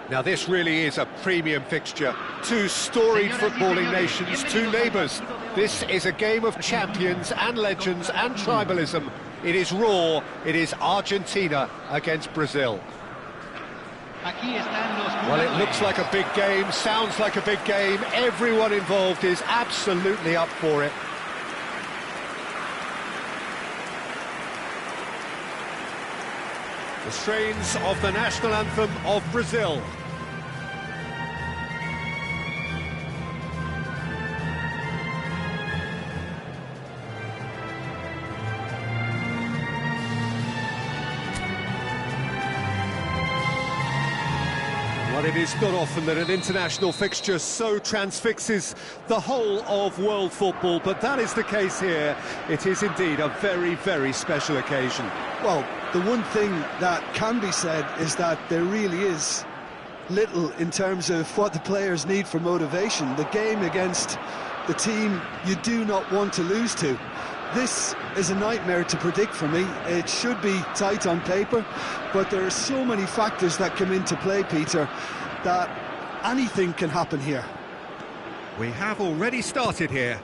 Now this really is a premium fixture. Two storied footballing nations, two neighbours. This is a game of champions and legends and tribalism. It is raw, it is Argentina against Brazil. Well, it looks like a big game, sounds like a big game. Everyone involved is absolutely up for it. The strains of the national anthem of Brazil. Well, it is not often that an international fixture so transfixes the whole of world football, but that is the case here. It is indeed a very, very special occasion. Well, the one thing that can be said is that there really is little in terms of what the players need for motivation. The game against the team you do not want to lose to. This is a nightmare to predict for me. It should be tight on paper, but there are so many factors that come into play, Peter, that anything can happen here. We have already started here.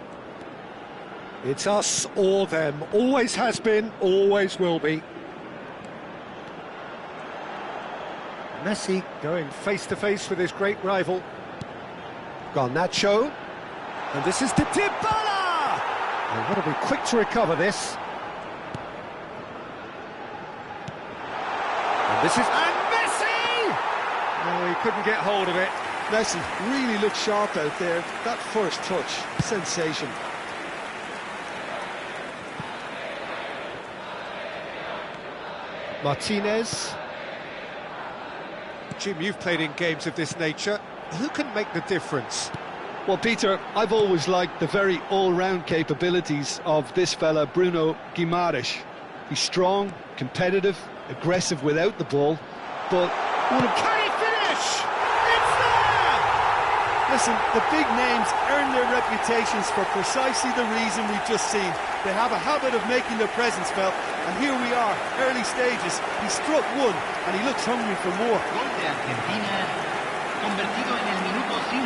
It's us or them. Always has been, always will be. Messi going face-to-face with his great rival. Garnacho. And this is to Dybala! And got to be quick to recover this. And this is... And Messi! Oh, he couldn't get hold of it. Messi really looked sharp out there. That first touch, sensation. Martinez. Jim, you've played in games of this nature. Who can make the difference? Well, Peter, I've always liked the very all-round capabilities of this fella, Bruno Guimaraes. He's strong, competitive, aggressive without the ball, but... Can he finish? It's there! Listen, the big names earn their reputations for precisely the reason we've just seen. They have a habit of making their presence felt, and here we are, early stages. He struck one, and he looks hungry for more. Gol de Argentina, convertido en el minuto 5.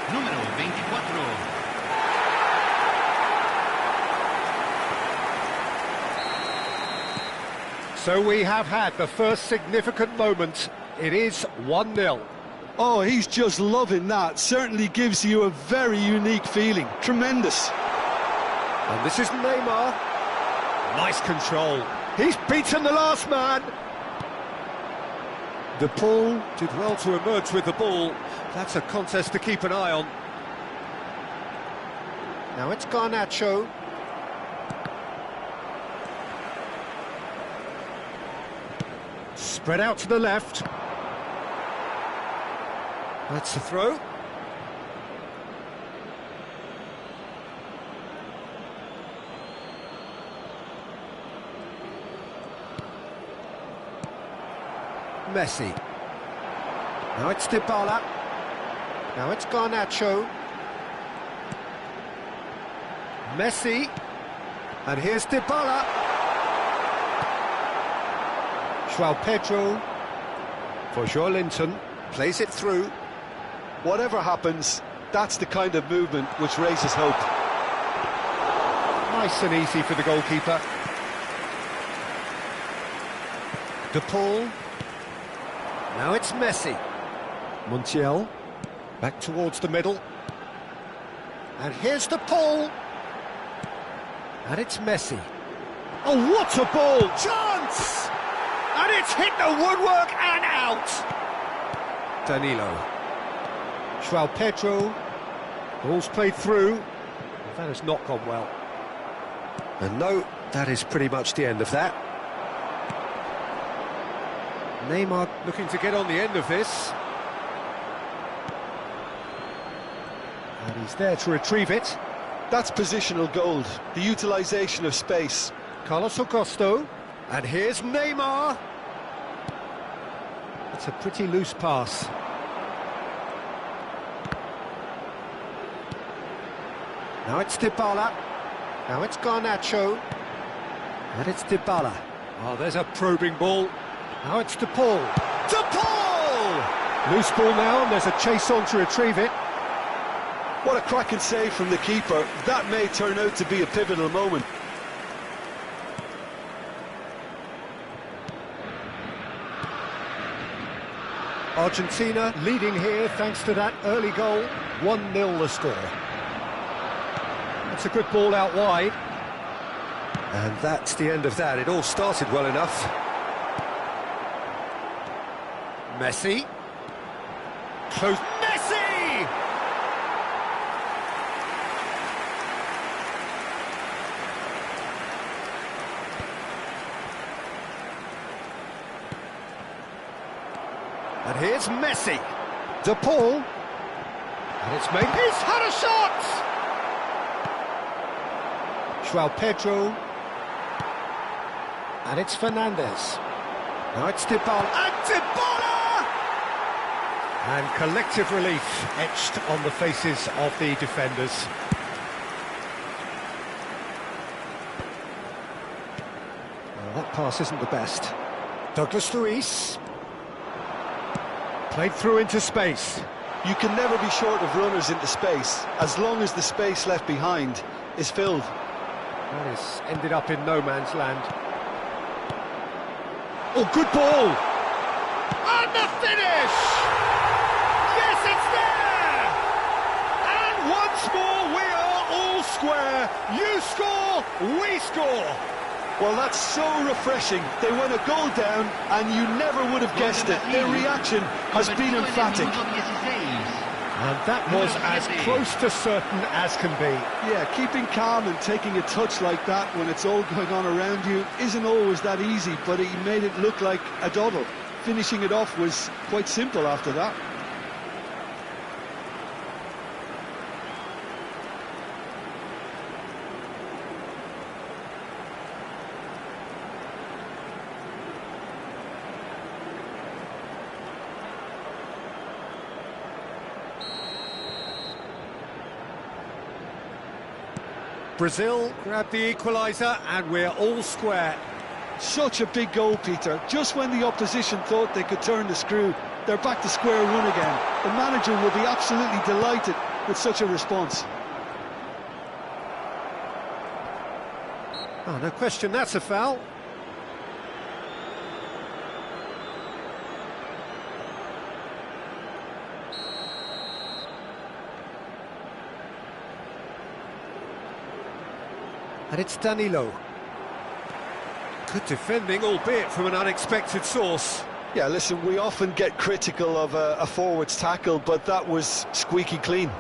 Número 24. So we have had the first significant moment. It is 1-0. Oh, he's just loving that. Certainly gives you a very unique feeling. Tremendous. And this is Neymar. Nice control. He's beaten the last man. De Paul did well to emerge with the ball. That's a contest to keep an eye on. Now it's Garnacho. Spread out to the left. That's the throw. Messi. Now it's Dybala. Now it's Garnacho. Messi. And here's Dybala. João Pedro. For Joelinton. Plays it through. Whatever happens, that's the kind of movement which raises hope. Nice and easy for the goalkeeper. De Paul. Now it's Messi. Montiel. Back towards the middle. And here's De Paul. And it's Messi. Oh, what a ball! Chance! And it's hit the woodwork and out! Danilo. João Pedro. Ball's played through. That has not gone well. And no, that is pretty much the end of that. Neymar looking to get on the end of this. And he's there to retrieve it. That's positional gold, the utilisation of space. Carlos Augusto. And here's Neymar. It's a pretty loose pass. Now it's Dybala. Now it's Garnacho. And it's Dybala. Oh, there's a probing ball. Now it's De Paul. De Paul! Loose ball now, and there's a chase on to retrieve it. What a cracking save from the keeper. That may turn out to be a pivotal moment. Argentina leading here thanks to that early goal. 1-0 the score. That's a good ball out wide. And that's the end of that. It all started well enough. Messi. Close. Messi! And here's Messi. De Paul. And it's made. He's had a shot! João Pedro. And it's Fernandez. Now it's Dybala. And Dybala! And collective relief etched on the faces of the defenders. Well, that pass isn't the best. Douglas Luiz. Played through into space. You can never be short of runners into space, as long as the space left behind is filled. That is ended up in no man's land. Oh, good ball! And the finish! Yes, it's there! And once more we are all square. You score, we score. Well, that's so refreshing. They went a goal down, and you never would have guessed it. Their reaction has been emphatic. And that was as close to certain as can be. Yeah, keeping calm and taking a touch like that when it's all going on around you isn't always that easy, but he made it look like a doddle. Finishing it off was quite simple after that. Brazil grabbed the equaliser and we're all square. Such a big goal, Peter. Just when the opposition thought they could turn the screw, they're back to square one again. The manager will be absolutely delighted with such a response. Oh, no question, that's a foul. And it's Danilo. Good defending, albeit from an unexpected source. Yeah, listen, we often get critical of a forward's tackle, but that was squeaky clean.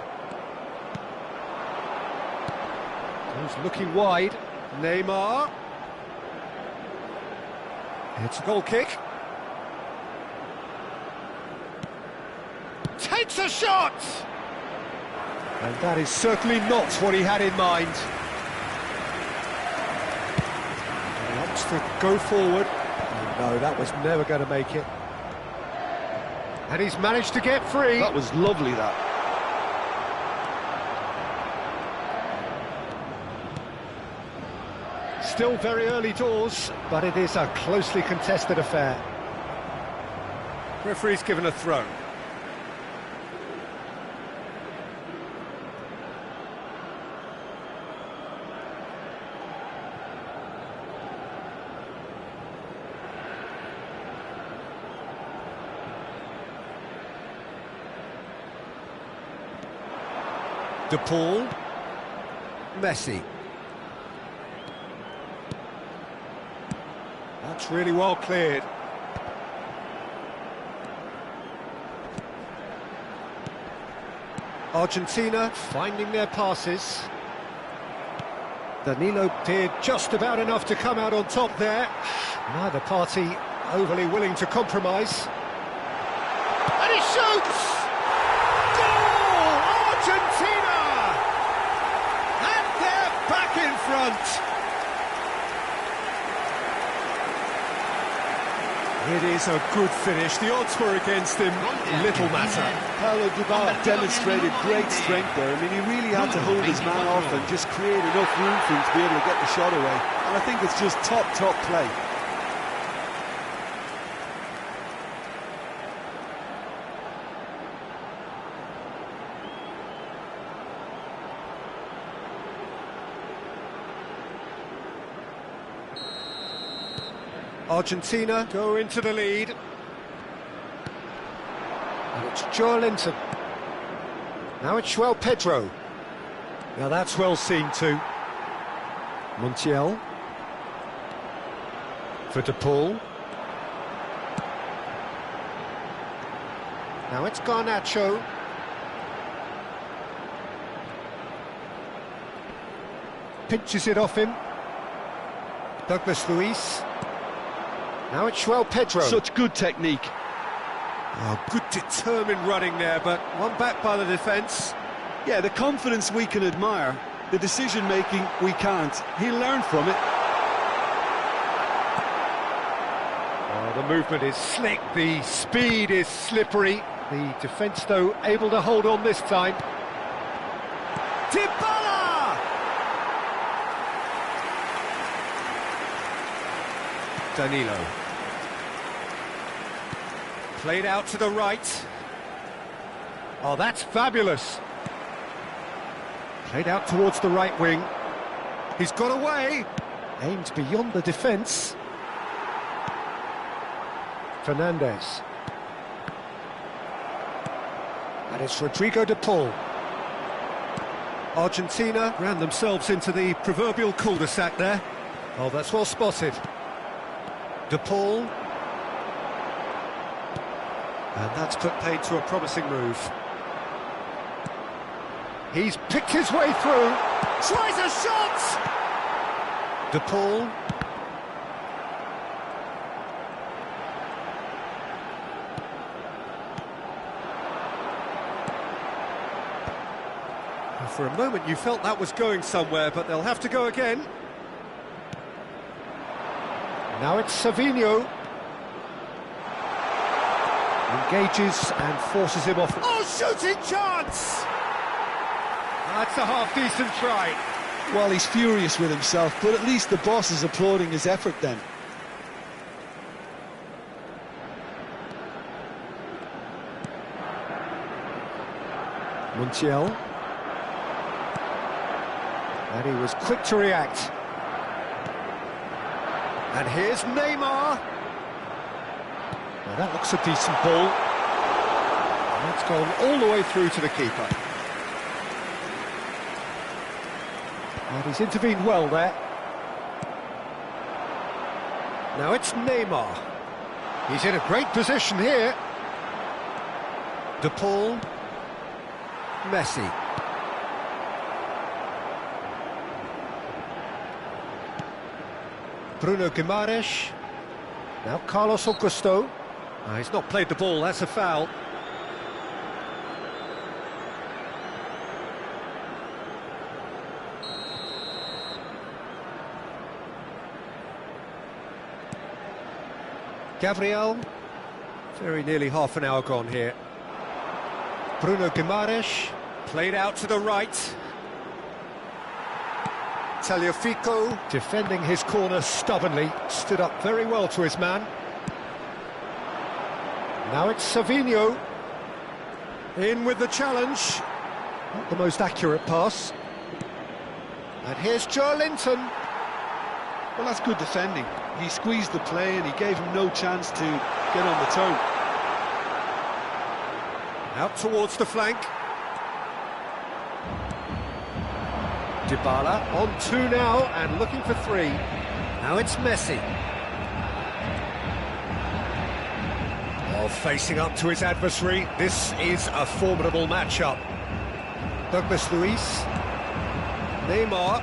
He's looking wide. Neymar. It's a goal kick. Takes a shot! And that is certainly not what he had in mind. To go forward. Oh, no, that was never going to make it. And he's managed to get free. That was lovely, that. Still very early doors, but it is a closely contested affair. Referee's given a throw. De Paul, Messi. That's really well cleared. Argentina finding their passes. Danilo did just about enough to come out on top there. Neither party overly willing to compromise. And he shoots! Argentina! And they're back in front. It is a good finish. The odds were against him. Little matter. Paulo Dybala demonstrated great strength there. I mean, he really had to hold his man off and just create enough room for him to be able to get the shot away. And I think it's just top play. Argentina go into the lead. And it's Joelinton. Now it's João Pedro. Now that's well seen too. Montiel. For De Paul. Now it's Garnacho. Pinches it off him. Douglas Luiz. Now it's João Pedro. Such good technique. Oh, good determined running there, but one back by the defence. Yeah, the confidence we can admire, the decision-making we can't. He'll learn from it. Oh, the movement is slick, the speed is slippery. The defence, though, able to hold on this time. Dybala! Danilo. Played out to the right. Oh, that's fabulous. Played out towards the right wing. He's got away. Aimed beyond the defence. Fernandez. And it's Rodrigo De Paul. Argentina ran themselves into the proverbial cul-de-sac there. Oh, that's well spotted. De Paul. And that's put paid to a promising move. He's picked his way through. Tries a shot! De Paul. For a moment you felt that was going somewhere, but they'll have to go again. Now it's Savinho. Engages and forces him off. Oh, shooting chance! That's a half-decent try. Well, he's furious with himself, but at least the boss is applauding his effort then. Montiel. And he was quick to react. And here's Neymar. Now that looks a decent ball. And it's gone all the way through to the keeper. And he's intervened well there. Now it's Neymar. He's in a great position here. De Paul. Messi. Bruno Guimaraes. Now Carlos Augusto. He's not played the ball, that's a foul. Gabriel. Very nearly half an hour gone here. Bruno Guimaraes. Played out to the right. Tagliafico, defending his corner stubbornly, stood up very well to his man. Now it's Savinho. In with the challenge. Not the most accurate pass. And here's Joelinton. Well, that's good defending. He squeezed the play and he gave him no chance to get on the turn. Out towards the flank. Dybala on two now and looking for three. Now it's Messi. Oh, facing up to his adversary. This is a formidable matchup. Douglas Luiz. Neymar.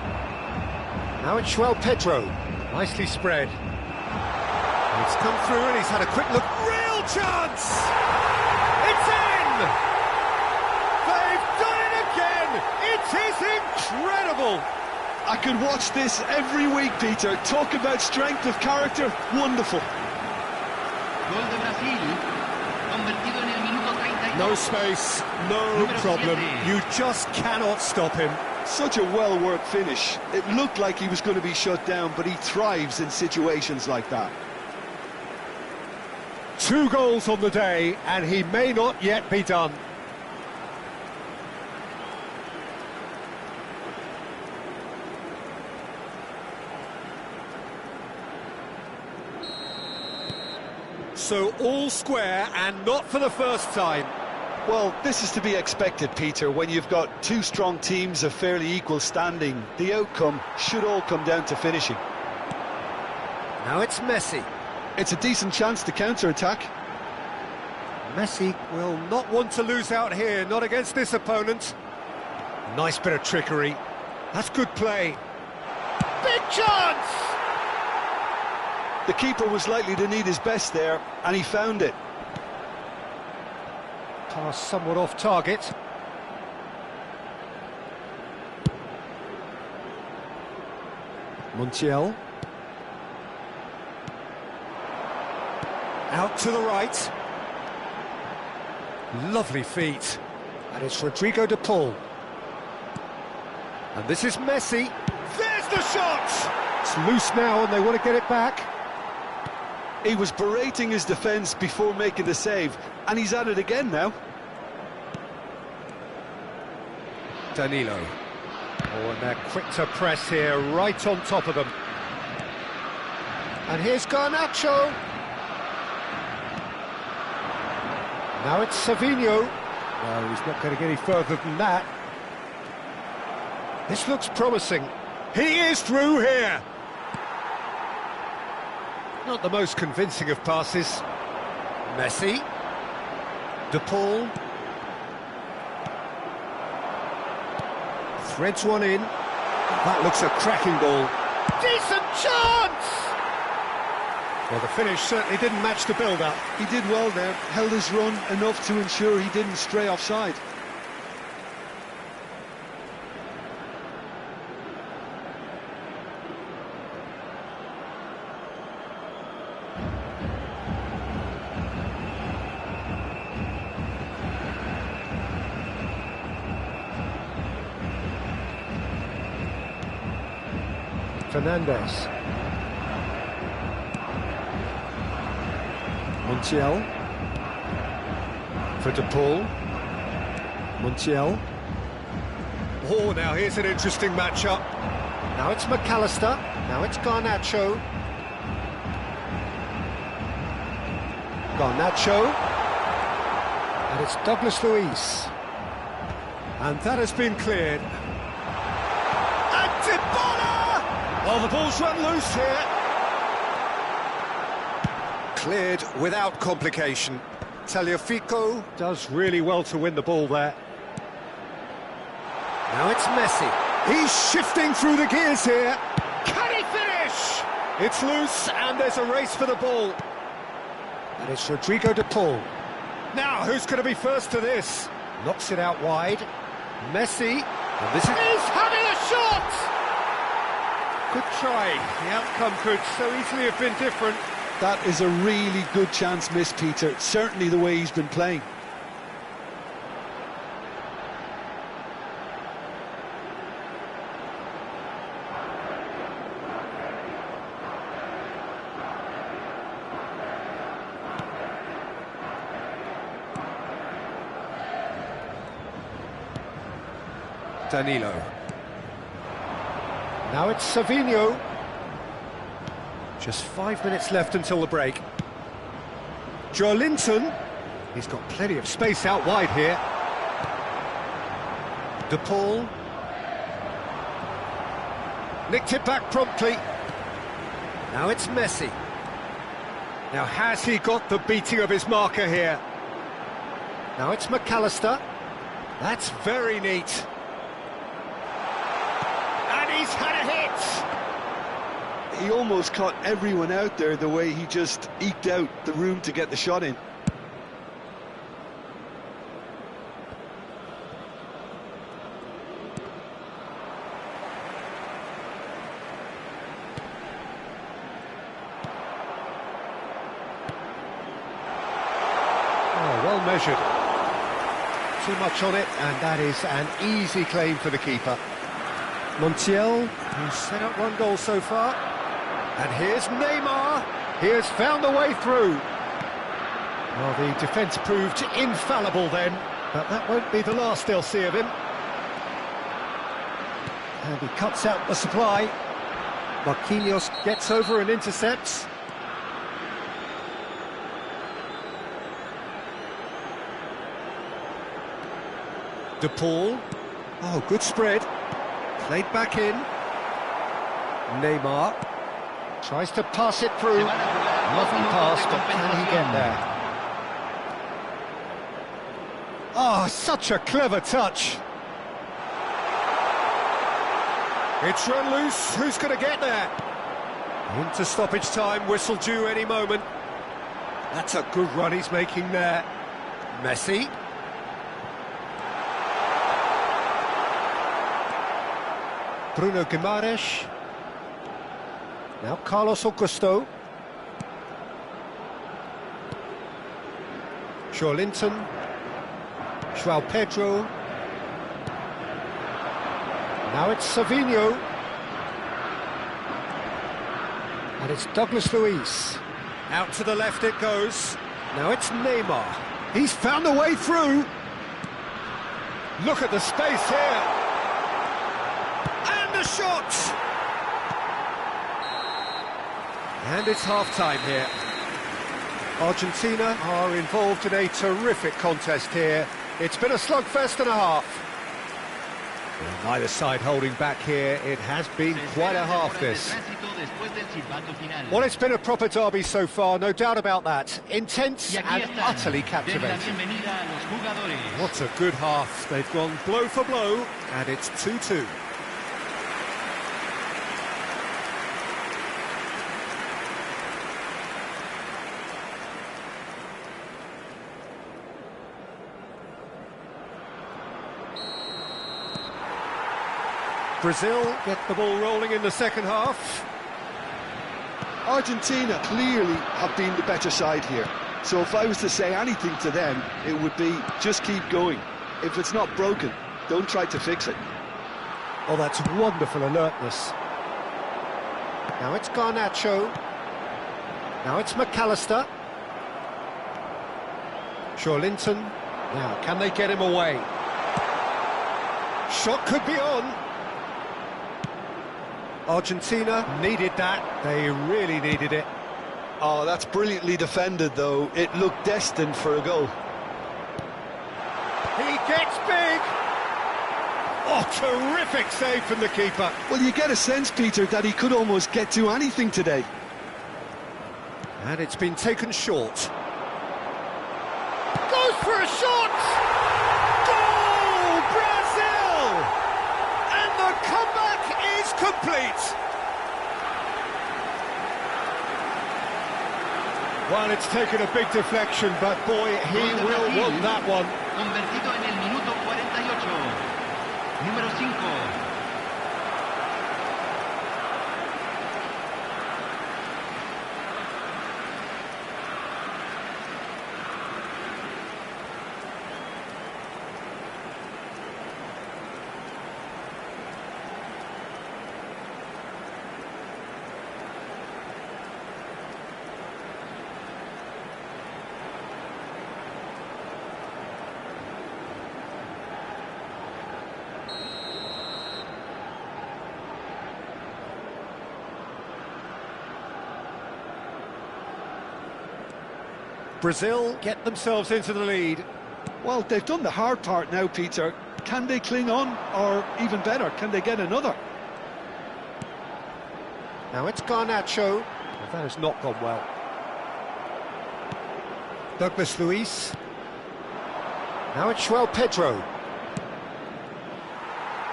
Now it's João Pedro. Nicely spread. It's come through and he's had a quick look. Real chance! It's in! They've done it again! It is incredible! I could watch this every week, Peter. Talk about strength of character. Wonderful. Gol de Brasil, convertido en el minuto 32. No space, no problem. You just cannot stop him. Such a well-worked finish. It looked like he was going to be shut down, but he thrives in situations like that. 2 goals on the day, and he may not yet be done. So all square and not for the first time. Well, this is to be expected, Peter. When you've got two strong teams of fairly equal standing, the outcome should all come down to finishing. Now it's Messi. It's a decent chance to counter-attack. Messi will not want to lose out here, not against this opponent. Nice bit of trickery. That's good play. Big chance! The keeper was likely to need his best there, and he found it. Pass somewhat off target. Montiel. Out to the right. Lovely feet. And it's Rodrigo de Paul. And this is Messi. There's the shot! It's loose now and they want to get it back. He was berating his defence before making the save, and he's at it again now. Danilo. Oh, and they're quick to press here, right on top of them. And here's Garnacho. Now it's Savinho. No, he's not going to get any further than that. This looks promising. He is through here. Not the most convincing of passes. Messi. De Paul. Threads one in. That looks a cracking ball. Decent chance! Well, the finish certainly didn't match the build-up. He did well there, held his run enough to ensure he didn't stray offside. Fernandez. Montiel. For De Paul. Montiel. Oh, now here's an interesting matchup. Now it's McAllister. Now it's Garnacho. Garnacho. And it's Douglas Luiz. And that has been cleared. Well, the ball's run loose here. Cleared without complication. Tagliafico does really well to win the ball there. Now it's Messi. He's shifting through the gears here. Can he finish? It's loose and there's a race for the ball. And it's Rodrigo de Paul. Now, who's going to be first to this? Knocks it out wide. Messi. And this is... He's having a shot! Good try. The outcome could so easily have been different. That is a really good chance missed, Peter. Certainly the way he's been playing. Danilo. Now it's Savinho. Just 5 minutes left until the break. Joelinton. He's got plenty of space out wide here. De Paul. Nicked it back promptly. Now it's Messi. Now has he got the beating of his marker here? Now it's McAllister. That's very neat. He's had a hit! He almost caught everyone out there the way he just eked out the room to get the shot in. Oh, well measured. Too much on it, and that is an easy claim for the keeper. Montiel, who's set up one goal so far. And here's Neymar. He has found a way through. Well, the defence proved infallible then, but that won't be the last they'll see of him. And he cuts out the supply. Marquinhos gets over and intercepts. De Paul. Oh, good spread. Played back in. Neymar. Tries to pass it through. Lovely pass, but can he get there? Oh, such a clever touch. It's run loose. Who's going to get there? Into stoppage time, whistle due any moment. That's a good run he's making there. Messi. Bruno Guimaraes. Now Carlos Augusto. Linton. João Pedro. Now it's Savinho. And it's Douglas Luiz. Out to the left it goes. Now it's Neymar. He's found a way through. Look at the space here. And the shot! And it's half-time here. Argentina are involved in a terrific contest here. It's been a slugfest and a half. Well, neither side holding back here. It has been quite a half, this. Well, it's been a proper derby so far, no doubt about that. Intense and utterly captivating. What a good half. They've gone blow for blow, and it's 2-2. Brazil get the ball rolling in the second half. Argentina clearly have been the better side here. So if I was to say anything to them, it would be just keep going. If it's not broken, don't try to fix it. Oh, that's wonderful alertness. Now it's Garnacho. Now it's McAllister. Linton. Now, can they get him away? Shot could be on. Argentina needed that. They really needed it. Oh, that's brilliantly defended, though. It looked destined for a goal. He gets big. Oh, terrific save from the keeper. Well, you get a sense, Peter, that he could almost get to anything today. And it's been taken short. Goes for a shot! Goal, Brazil! And the comeback is complete. Well, it's taken a big deflection, but boy, he will want that one. Convertido en el minuto 48. Número 5. Brazil get themselves into the lead. Well, they've done the hard part now, Peter. Can they cling on, or even better, can they get another? Now it's Garnacho. Well, that has not gone well. Douglas Luiz. Now it's João Pedro.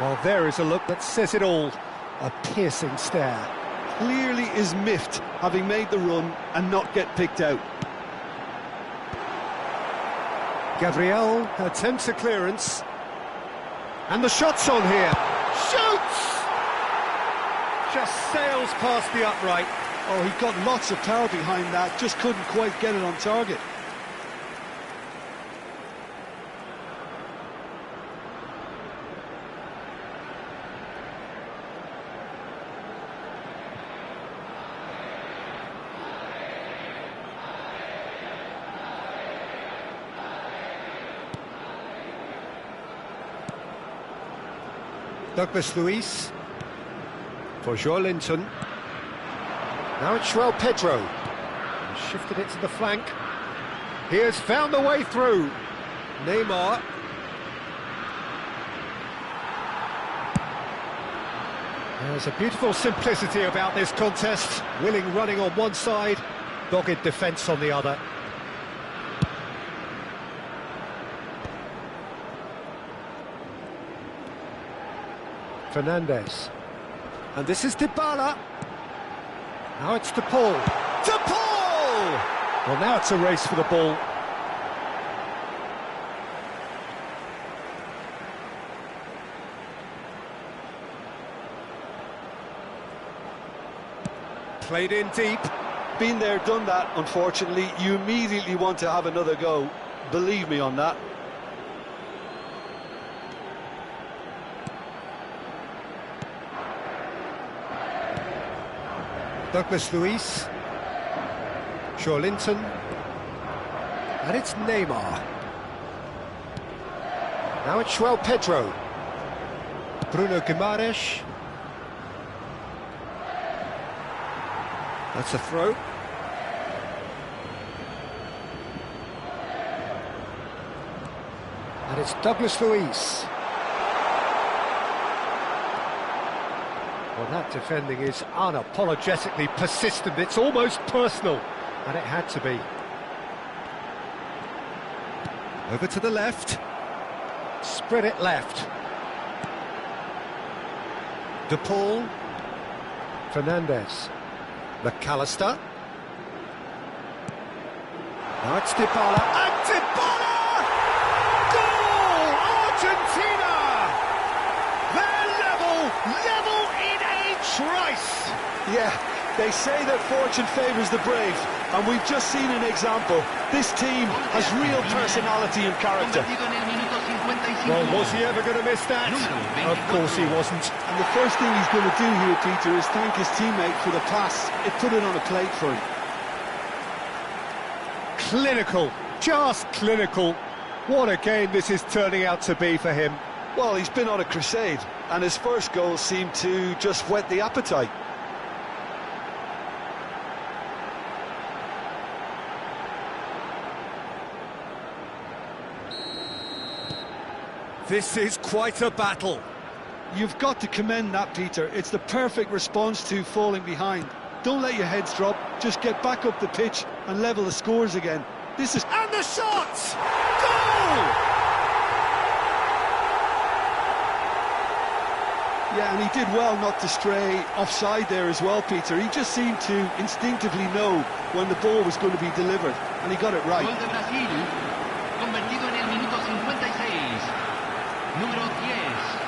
Well, there is a look that says it all. A piercing stare. Clearly is miffed, having made the run and not get picked out. Gabriel attempts a clearance. And the shot's on here. Shoots! Just sails past the upright. Oh, he got lots of power behind that, just couldn't quite get it on target. Douglas Luiz for Linton. Now it's João Pedro. He shifted it to the flank. He has found a way through. Neymar. There's a beautiful simplicity about this contest. Willing running on one side, dogged defence on the other. Fernandez. And this is Dybala. Now it's De Paul. De Paul! Well, now it's a race for the ball. Played in deep. Been there, done that, unfortunately. You immediately want to have another go. Believe me on that. Douglas Luiz. Linton. And it's Neymar. Now it's João Pedro. Bruno Guimaraes. That's a throw. And it's Douglas Luiz. Well, that defending is unapologetically persistent. It's almost personal, and it had to be. Over to the left. Spread it left. De Paul. Fernandez. McAllister. Now it's Dybala. And Dybala! Goal! Argentina! They're level in a trice! Yeah, they say that fortune favours the brave, and we've just seen an example. This team has real personality and character. Well, was he ever going to miss that? Of course he wasn't. And the first thing he's going to do here, Peter, is thank his teammate for the pass. It put it on a plate for him. Clinical, just clinical. What a game this is turning out to be for him. Well, he's been on a crusade, and his first goal seemed to just whet the appetite. This is quite a battle. You've got to commend that, Peter. It's the perfect response to falling behind. Don't let your heads drop, just get back up the pitch and level the scores again. This is... And the shot! Goal! Yeah, and he did well not to stray offside there as well, Peter. He just seemed to instinctively know when the ball was going to be delivered, and he got it right. Gol de Brasil, convertido en el minuto 56. Número 10.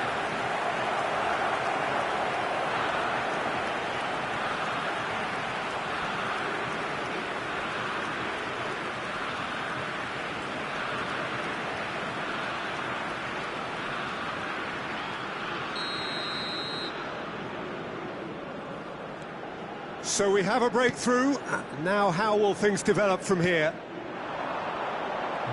So we have a breakthrough. Now how will things develop from here?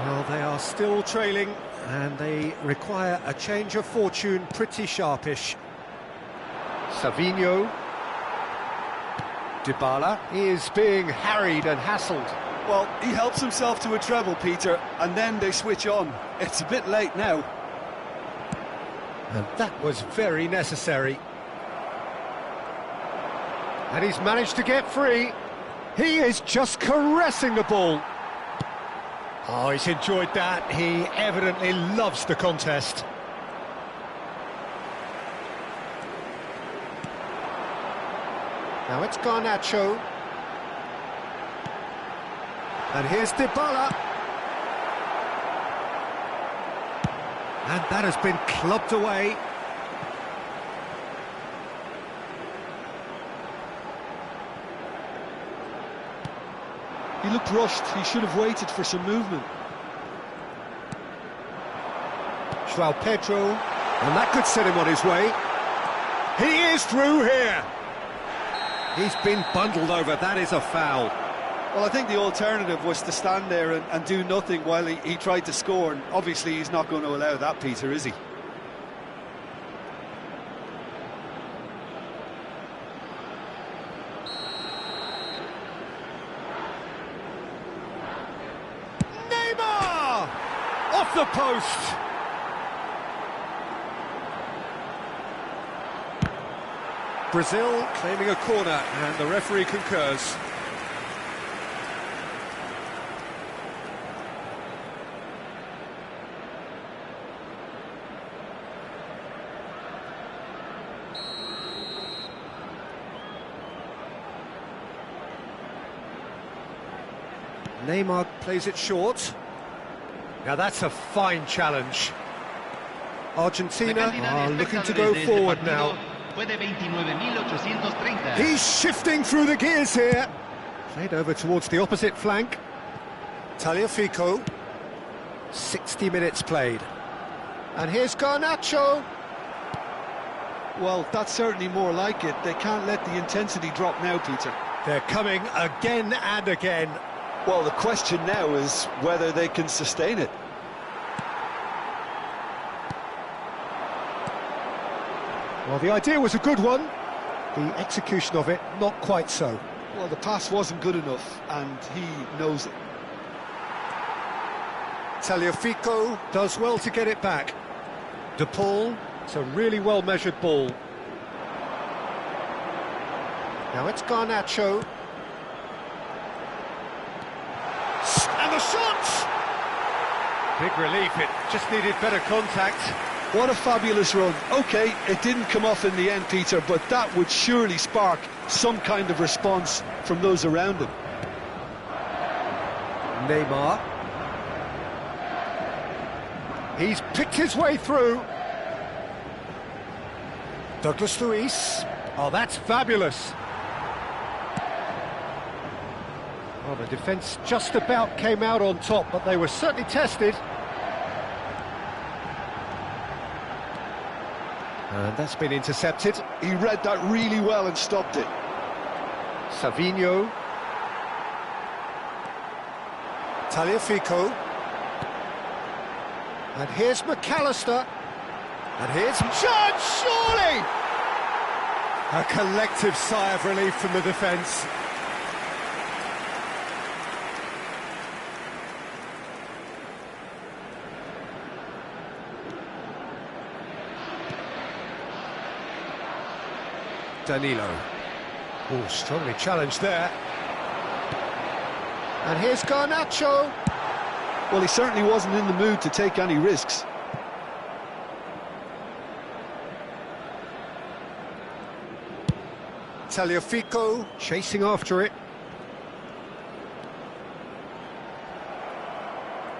Well, they are still trailing, and they require a change of fortune pretty sharpish. Savinho. Dybala is being harried and hassled. Well, he helps himself to a treble, Peter, and then they switch on. It's a bit late now. And that was very necessary. And he's managed to get free. He is just caressing the ball. Oh, he's enjoyed that. He evidently loves the contest. Now it's Garnacho. And here's Dybala. And that has been clubbed away. He looked rushed. He should have waited for some movement. João Pedro. And that could set him on his way. He is through here. He's been bundled over. That is a foul. Well, I think the alternative was to stand there and do nothing while he tried to score. And obviously he's not going to allow that, Peter, is he? Neymar! Off the post! Brazil claiming a corner, and the referee concurs. Neymar plays it short. Now that's a fine challenge. Argentina are looking to go forward now. He's shifting through the gears here. Played over towards the opposite flank. Tagliafico. 60 minutes played. And here's Garnacho. Well, that's certainly more like it. They can't let the intensity drop now, Peter. They're coming again and again. Well, the question now is whether they can sustain it. Well, the idea was a good one. The execution of it, not quite so. Well, the pass wasn't good enough, and he knows it. Tagliafico does well to get it back. De Paul, it's a really well-measured ball. Now it's Garnacho. And the shot! Big relief, it just needed better contact. What a fabulous run. OK, it didn't come off in the end, Peter, but that would surely spark some kind of response from those around him. Neymar. He's picked his way through. Douglas Luiz. Oh, that's fabulous. Well, the defence just about came out on top, but they were certainly tested. And that's been intercepted. He read that really well and stopped it. Savinho. Tagliafico. And here's McAllister. And here's Judge, surely! A collective sigh of relief from the defence. Danilo. Oh, strongly challenged there. And here's Garnacho. Well, he certainly wasn't in the mood to take any risks. Tagliafico chasing after it.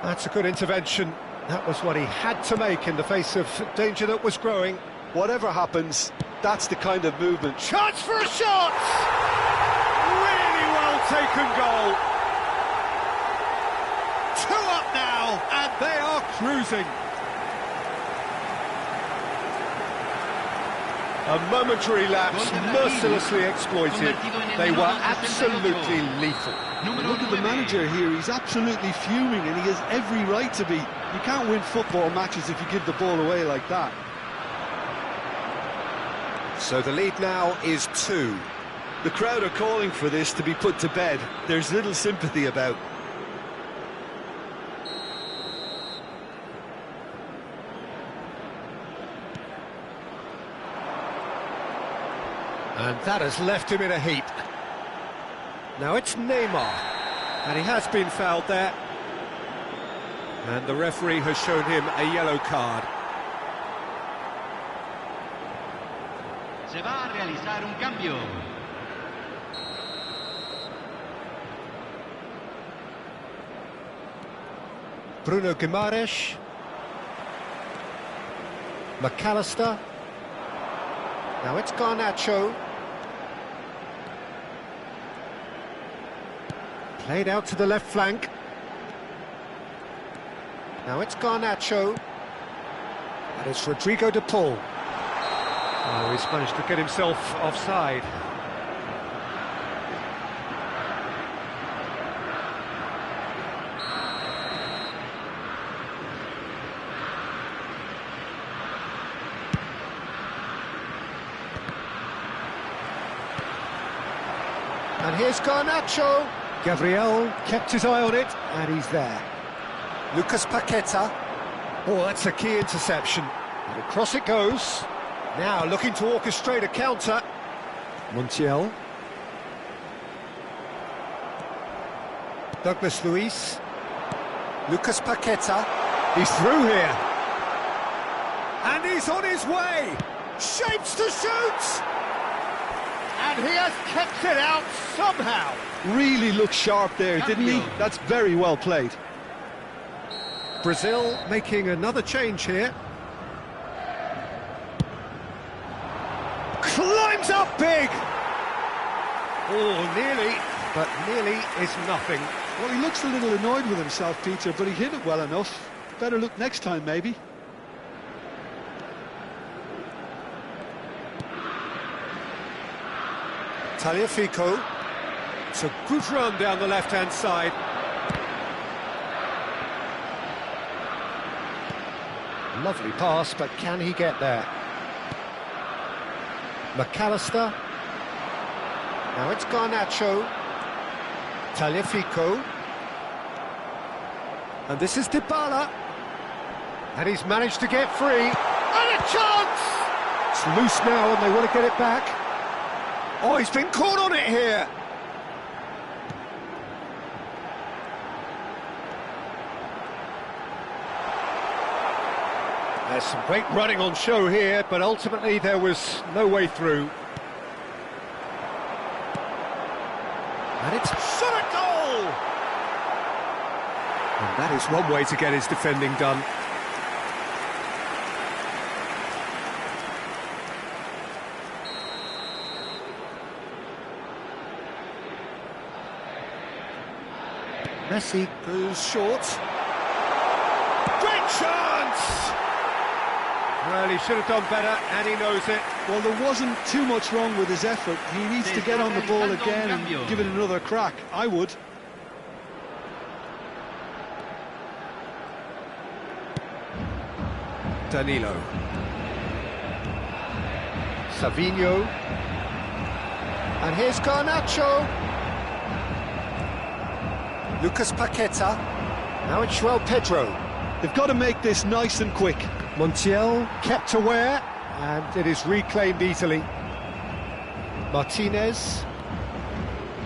That's a good intervention. That was what he had to make in the face of danger that was growing. Whatever happens, that's the kind of movement. Chance for a shot! Really well taken goal. 2 up now, and they are cruising. A momentary lapse, mercilessly exploited. They were absolutely lethal. Look at the manager here, he's absolutely fuming, and he has every right to be. You can't win football matches if you give the ball away like that. So the lead now is 2. The crowd are calling for this to be put to bed. There's little sympathy about. And that has left him in a heap. Now it's Neymar, and he has been fouled there. And the referee has shown him a yellow card. Se va a realizar un cambio. Bruno Guimaraes. McAllister. Now it's Garnacho. Played out to the left flank. Now it's Garnacho. And it's Rodrigo de Paul. Oh, he's managed to get himself offside. And here's Garnacho. Gabriel kept his eye on it, and he's there. Lucas Paqueta. Oh, that's a key interception. And across it goes. Now looking to orchestrate a counter. Montiel. Douglas Luiz. Lucas Paqueta. He's through here. And he's on his way. Shapes to shoot. And he has kept it out somehow. Really looked sharp there, didn't he? That's very well played. Brazil making another change here. Climbs up big. Oh, nearly, but nearly is nothing. Well, he looks a little annoyed with himself, Peter, but he hit it well enough. Better look next time, maybe. Tagliafico. It's a good run down the left-hand side. Lovely pass, but can he get there? McAllister. Now it's Garnacho. Tagliafico. And this is Dybala. And he's managed to get free. And a chance! It's loose now and they want to get it back. Oh, he's been caught on it here. There's some great running on show here, but ultimately there was no way through. And it's shot at goal! And that is one way to get his defending done. Messi goes short. Great chance! Well, he should have done better, and he knows it. Well, there wasn't too much wrong with his effort. He needs to get on the ball again and give it another crack. I would. Danilo. Savinho. And here's Garnacho. Lucas Paqueta. Now it's João Pedro. They've got to make this nice and quick. Montiel kept aware, and it is reclaimed easily. Martinez.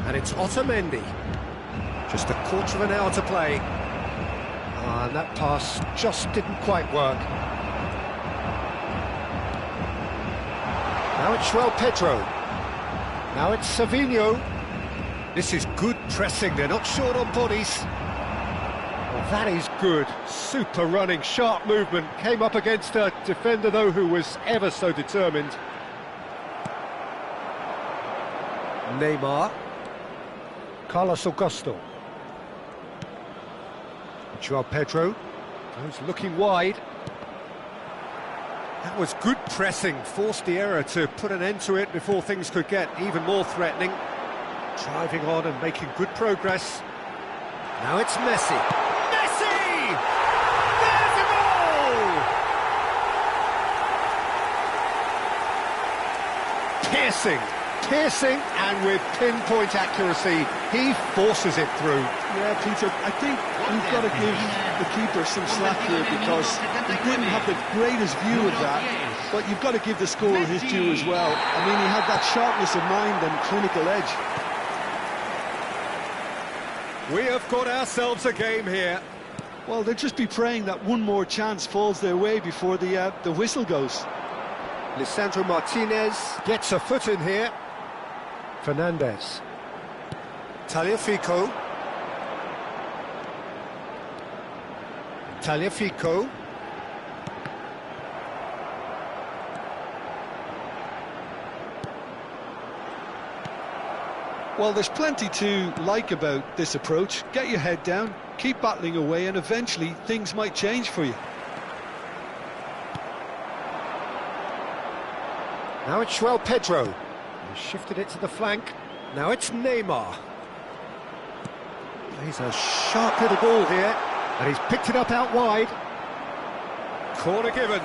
And it's Otamendi. Just a quarter of an hour to play. And that pass just didn't quite work. Now it's João Pedro. Now it's Savinho. This is good pressing, they're not short on bodies. Well, that is good, super running, sharp movement. Came up against a defender, though, who was ever so determined. Neymar. Carlos Augusto. João Pedro. Goes looking wide. That was good pressing, forced the error to put an end to it before things could get even more threatening. Driving on and making good progress. Now it's Messi. Messi! There's a goal! Piercing, and with pinpoint accuracy, he forces it through. Yeah, Peter, I think we've got to give the keeper some slack here because he didn't have the greatest view of that, but you've got to give the scorer his due as well. I mean, he had that sharpness of mind and clinical edge. We have got ourselves a game here. Well, they'll just be praying that one more chance falls their way before the whistle goes. Lisandro Martinez gets a foot in here. Fernandez. Tagliafico. Well, there's plenty to like about this approach. Get your head down, keep battling away, and eventually things might change for you. Now it's João Pedro. He shifted it to the flank. Now it's Neymar. Plays a sharp little ball here, and he's picked it up out wide. Corner given.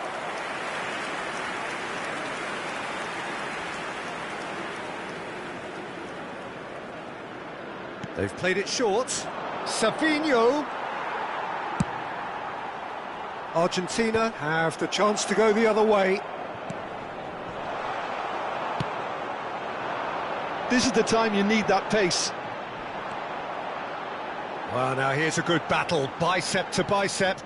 They've played it short. Savinho. Argentina have the chance to go the other way. This is the time you need that pace. Well, now here's a good battle, bicep to bicep.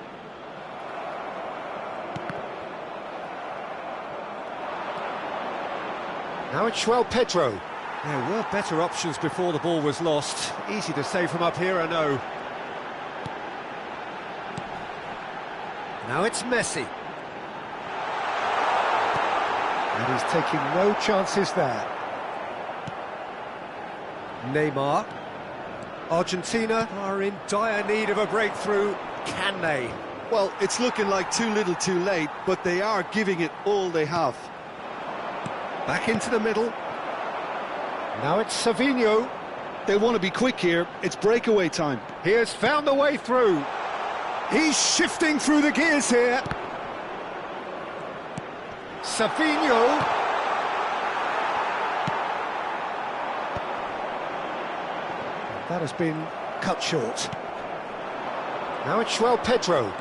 Now it's Pedro. There were better options before the ball was lost. Easy to say from up here, I know. Now it's Messi. And he's taking no chances there. Neymar. Argentina are in dire need of a breakthrough. Can they? Well, it's looking like too little too late, but they are giving it all they have. Back into the middle. Now it's Savinho. They want to be quick here. It's breakaway time. He has found the way through. He's shifting through the gears here. Savinho. That has been cut short. Now it's Pedro.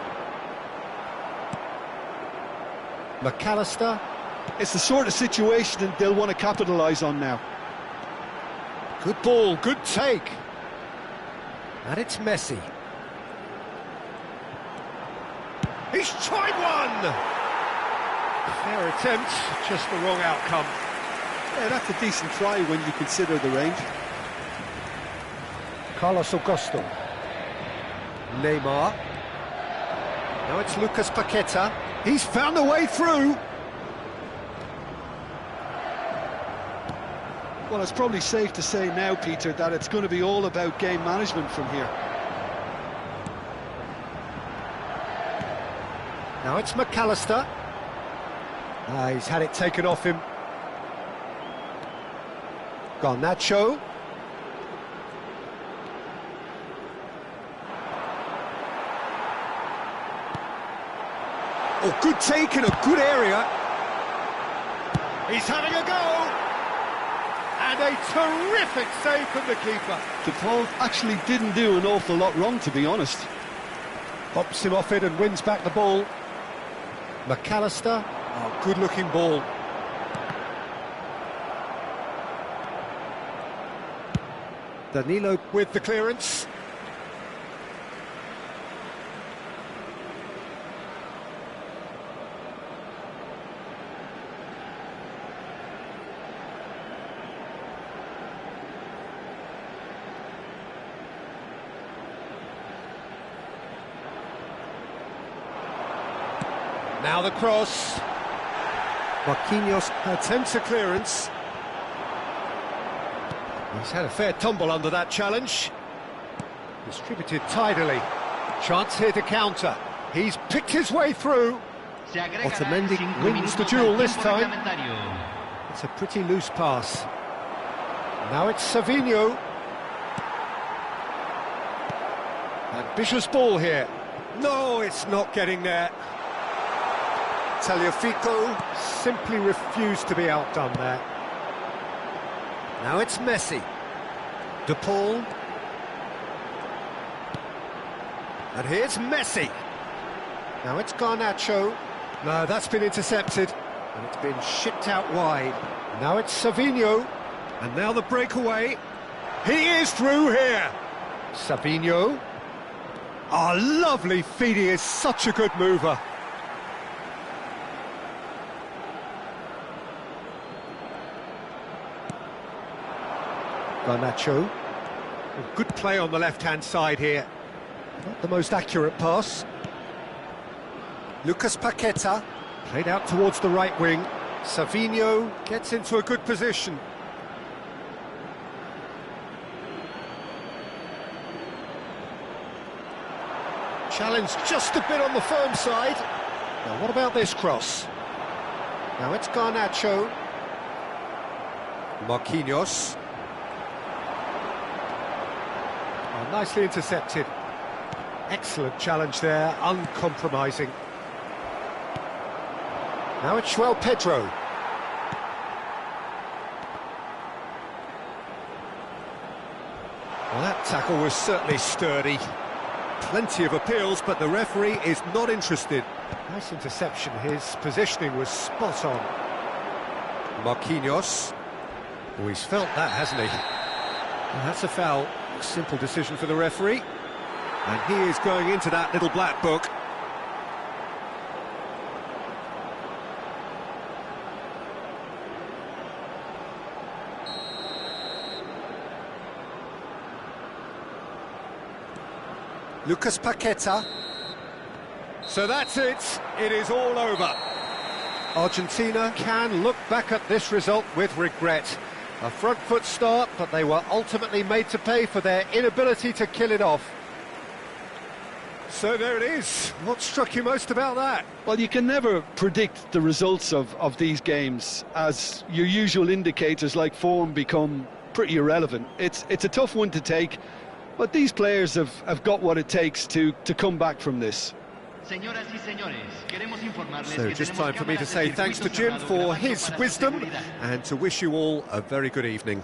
McAllister. It's the sort of situation that they'll want to capitalise on now. Good ball, good take. And it's Messi. He's tried one! Fair attempt, just the wrong outcome. Yeah, that's a decent try when you consider the range. Carlos Augusto. Neymar. Now it's Lucas Paqueta. He's found a way through. Well, it's probably safe to say now, Peter, that it's going to be all about game management from here. Now it's McAllister. He's had it taken off him. Garnacho. Oh, good take in a good area. He's having a go. And a terrific save from the keeper. The ball actually didn't do an awful lot wrong, to be honest. Pops him off it and wins back the ball. McAllister. Oh, good-looking ball. Danilo with the clearance. Now the cross. Marquinhos attempts a clearance. He's had a fair tumble under that challenge. Distributed tidily. Chance here to counter. He's picked his way through. Otamendi wins the duel this time. It's a pretty loose pass. Now it's Savinho. Ambitious ball here. No, it's not getting there. Tagliafico simply refused to be outdone there. Now it's Messi. De Paul. And here's Messi. Now it's Garnacho. No, that's been intercepted. And it's been shipped out wide. Now it's Savinho. And now the breakaway. He is through here. Savinho. Oh, lovely feed. He is such a good mover. Garnacho. Good play on the left-hand side here. Not the most accurate pass. Lucas Paqueta. Played out towards the right wing. Savinho gets into a good position. Challenge just a bit on the firm side. Now what about this cross? Now it's Garnacho. Marquinhos. Oh, nicely intercepted. Excellent challenge there, uncompromising. Now it's Pedro. Well, that tackle was certainly sturdy. Plenty of appeals, but the referee is not interested. Nice interception, his positioning was spot on. Marquinhos. Oh, he's felt that, hasn't he? Well, that's a foul. Simple decision for the referee. And he is going into that little black book. Lucas Paqueta. So that's it. It is all over. Argentina can look back at this result with regret. A front foot start, but they were ultimately made to pay for their inability to kill it off. So there it is. What struck you most about that? Well, you can never predict the results of these games, as your usual indicators like form become pretty irrelevant. It's a tough one to take, but these players have got what it takes to come back from this. So just time for me to say thanks to Jim for his wisdom and to wish you all a very good evening.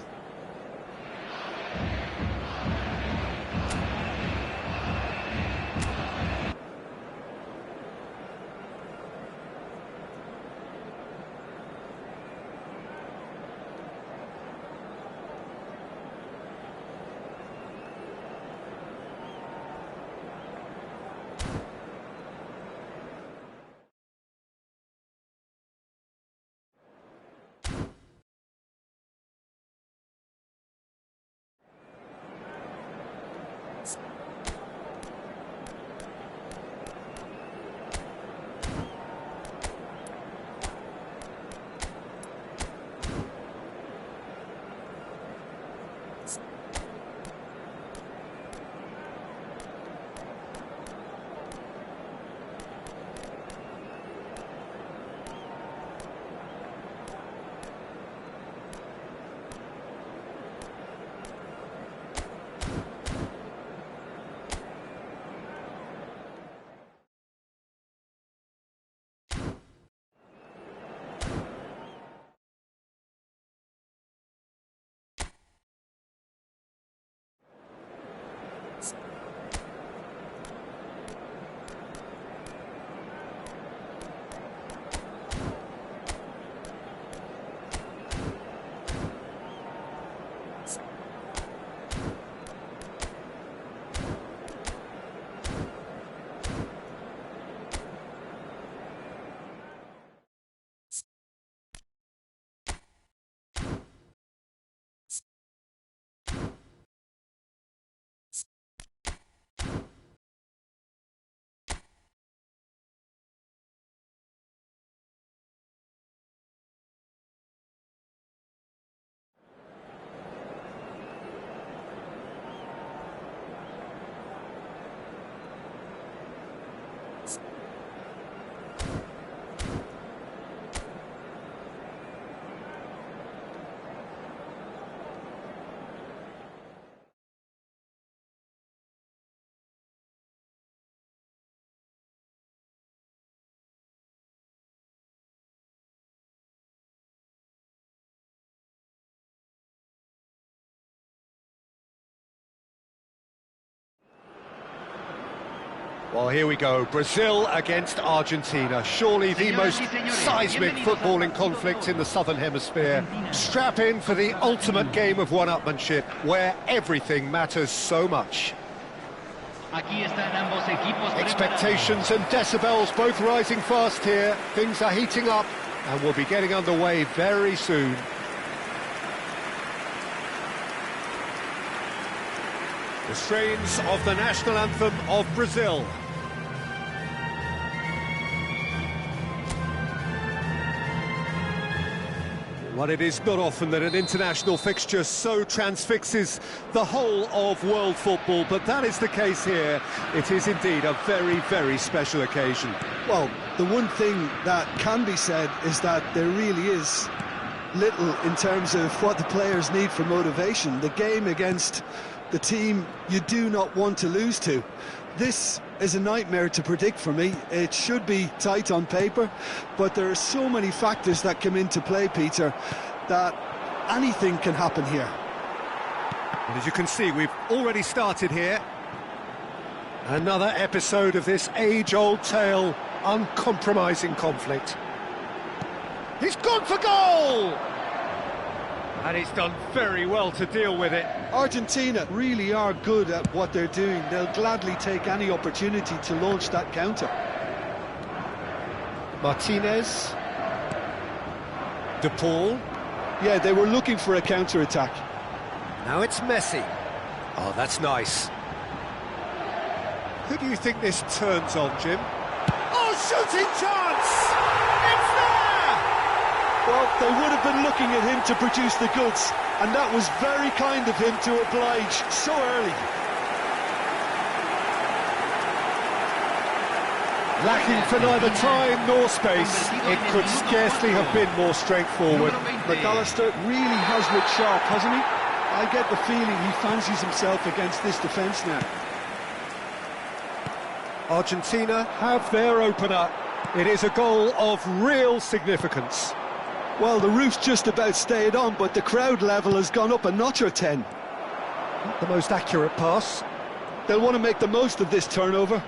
Well, here we go. Brazil against Argentina. Surely the most seismic footballing conflict in the Southern Hemisphere. Strap in for the ultimate game of one-upmanship, where everything matters so much. Expectations and decibels both rising fast here. Things are heating up and we'll be getting underway very soon. The strains of the national anthem of Brazil. Well, it is not often that an international fixture so transfixes the whole of world football, but that is the case here. It is indeed a very, very special occasion. Well, the one thing that can be said is that there really is little in terms of what the players need for motivation. The game against the team you do not want to lose to. This is a nightmare to predict for me. It should be tight on paper, but there are so many factors that come into play, Peter, that anything can happen here. And as you can see, we've already started here. Another episode of this age-old tale, uncompromising conflict. He's gone for goal! And he's done very well to deal with it. Argentina really are good at what they're doing. They'll gladly take any opportunity to launch that counter. Martinez. De Paul. Yeah, they were looking for a counter-attack. Now it's Messi. Oh, that's nice. Who do you think this turns on, Jim? Oh, shooting chance! It's there! Well, they would have been looking at him to produce the goods, and that was very kind of him to oblige so early. Lacking for neither time nor space, it could scarcely have been more straightforward. McAllister really has looked sharp, hasn't he? I get the feeling he fancies himself against this defence now. Argentina have their opener. It is a goal of real significance. Well, the roof's just about stayed on, but the crowd level has gone up a notch or 10. Not the most accurate pass. They'll want to make the most of this turnover.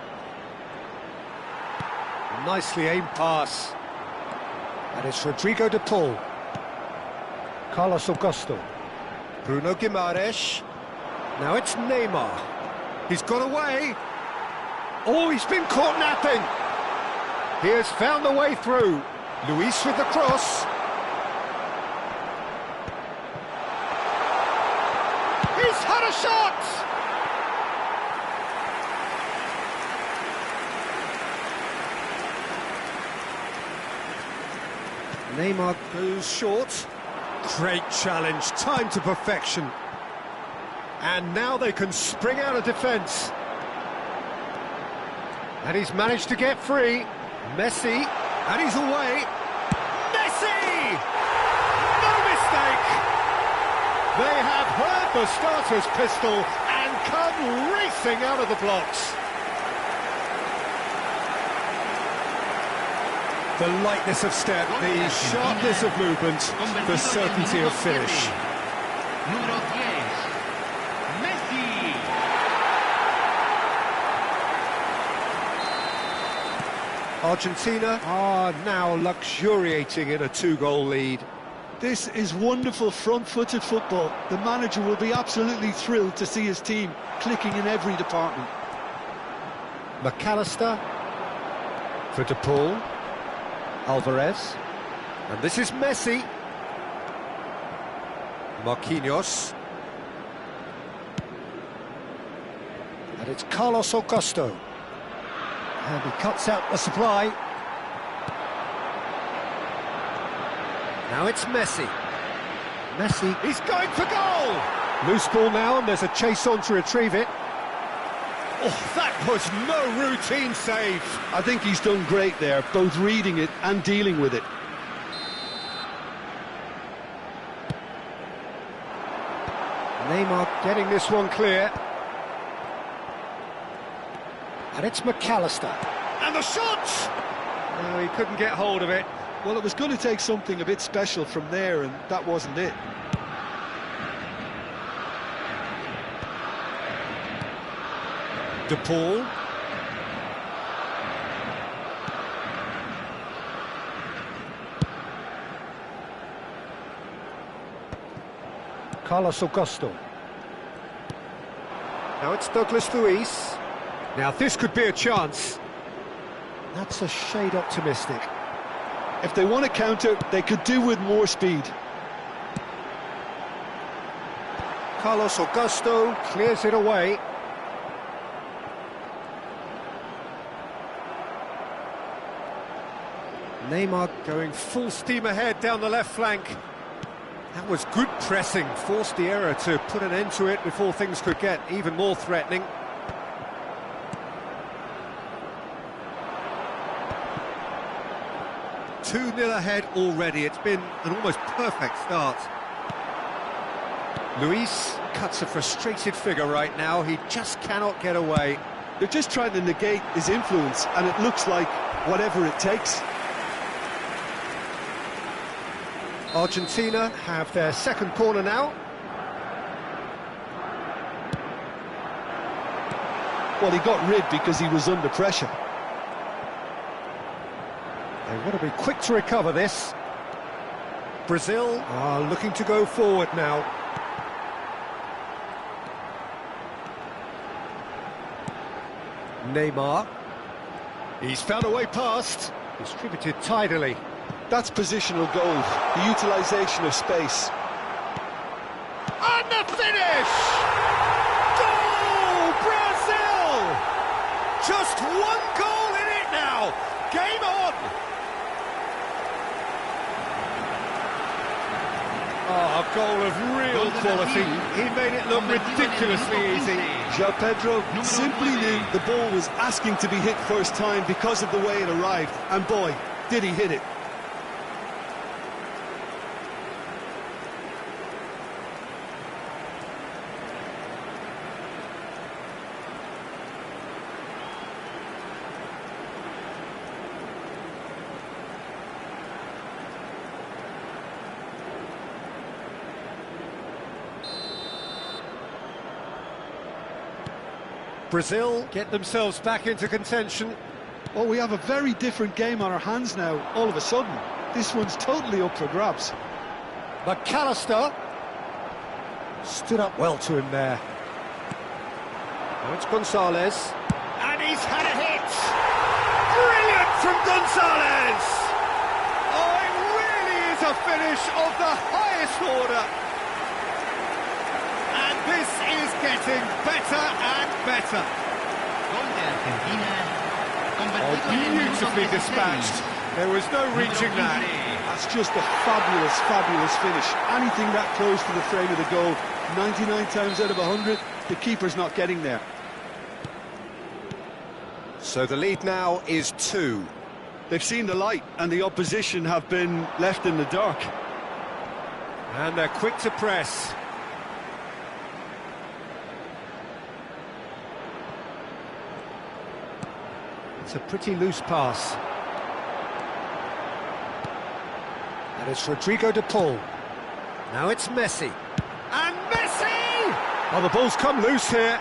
Nicely aimed pass. And it's Rodrigo de Paul. Carlos Augusto. Bruno Guimaraes. Now it's Neymar. He's got away. Oh, he's been caught napping. He has found the way through. Luis with the cross. He's had a shot! Neymar goes short. Great challenge, time to perfection. And now they can spring out of defence. And he's managed to get free. Messi, and he's away. Messi! No mistake! They have heard the starter's pistol and come racing out of the blocks. The lightness of step, the sharpness of movement, the certainty of finish. Número 10, Messi. Argentina are now luxuriating in a two-goal lead. This is wonderful front-footed football. The manager will be absolutely thrilled to see his team clicking in every department. McAllister for De Paul. Alvarez. And this is Messi. Marquinhos. And it's Carlos Augusto. And he cuts out the supply. Now it's Messi. Messi, he's going for goal! Loose ball now, and there's a chase on to retrieve it. Oh, that was no routine save. I think he's done great there, both reading it and dealing with it. Neymar getting this one clear. And it's McAllister. And the shot! No, he couldn't get hold of it. Well, it was going to take something a bit special from there, and that wasn't it. De Paul. Carlos Augusto. Now it's Douglas Luis. Now this could be a chance. That's a shade optimistic. If they want to counter, they could do with more speed. Carlos Augusto clears it away. Neymar going full steam ahead down the left flank. That was good pressing, forced the error to put an end to it before things could get even more threatening. Two 2-0 ahead already. It's been an almost perfect start. Luis cuts a frustrated figure right now. He just cannot get away. They're just trying to negate his influence, and it looks like whatever it takes. Argentina have their second corner now. Well, he got rid because he was under pressure. They want to be quick to recover this. Brazil are looking to go forward now. Neymar. He's found a way past. Distributed tidily. That's positional gold, the utilisation of space. And the finish! Goal, Brazil! Just one goal in it now. Game on! Oh, a goal of real quality. He made it look ridiculously easy. João Pedro simply knew the ball was asking to be hit first time because of the way it arrived. And boy, did he hit it. Brazil get themselves back into contention. Well, we have a very different game on our hands now, all of a sudden. This one's totally up for grabs. McAllister stood up well to him there. Now it's Gonzalez. And he's had a hit! Brilliant from Gonzalez! Oh, it really is a finish of the highest order. And this is getting better and better. Gol de Argentina. Oh, beautifully dispatched. There was no reaching that. That's just a fabulous, fabulous finish. Anything that close to the frame of the goal, 99 times out of 100, the keeper's not getting there. So the lead now is 2. They've seen the light, and the opposition have been left in the dark. And they're quick to press. It's a pretty loose pass. And it's Rodrigo de Paul. Now it's Messi. And Messi! Oh, the ball's come loose here.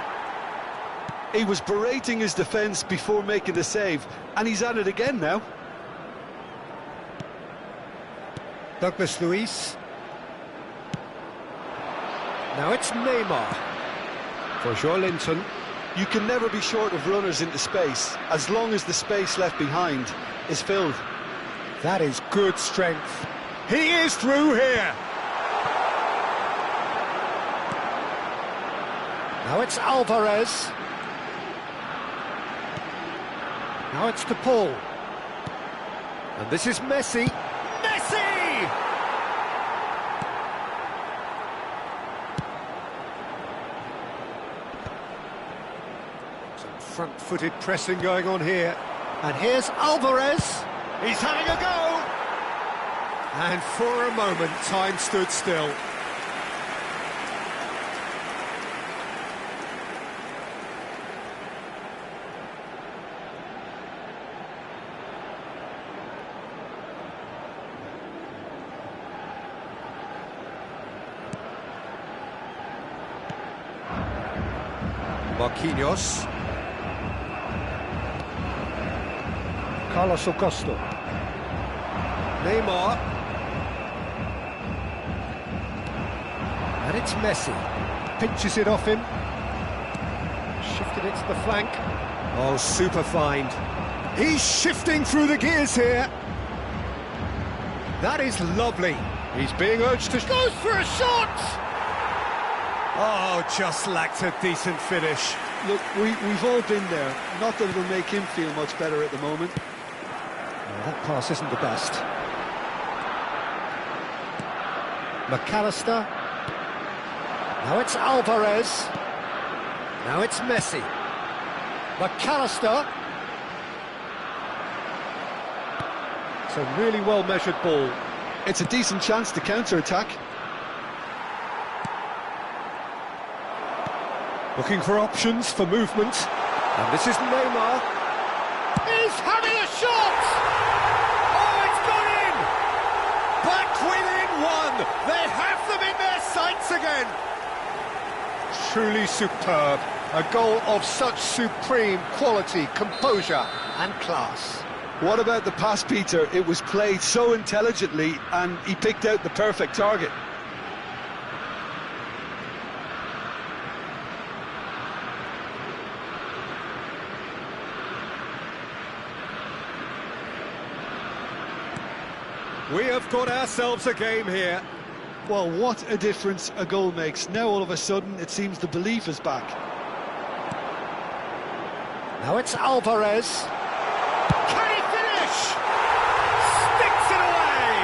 He was berating his defence before making the save, and he's at it again now. Douglas Luiz. Now it's Neymar. For Joelinton. You can never be short of runners into space, as long as the space left behind is filled. That is good strength. He is through here. Now it's Alvarez. Now it's De Paul. And this is Messi. Messi! Front-footed pressing going on here. And here's Alvarez. He's having a go. And for a moment, time stood still. Marquinhos. Carlos Augusto. Neymar. And it's Messi. Pinches it off him. Shifted it to the flank. Oh, super find. He's shifting through the gears here. That is lovely. He's being urged to... Goes for a shot! Oh, just lacked a decent finish. Look, we've all been there. Not that it'll make him feel much better at the moment. That pass isn't the best. McAllister. Now it's Alvarez. Now it's Messi. McAllister. It's a really well-measured ball. It's a decent chance to counter-attack. Looking for options for movement. And this is Neymar. He's having a shot! Oh, it's gone in! Back within one! They have them in their sights again! Truly superb. A goal of such supreme quality, composure and class. What about the pass, Peter? It was played so intelligently and he picked out the perfect target. We have got ourselves a game here. Well, what a difference a goal makes. Now all of a sudden it seems the belief is back. Now it's Alvarez. Can he finish? Sticks it away!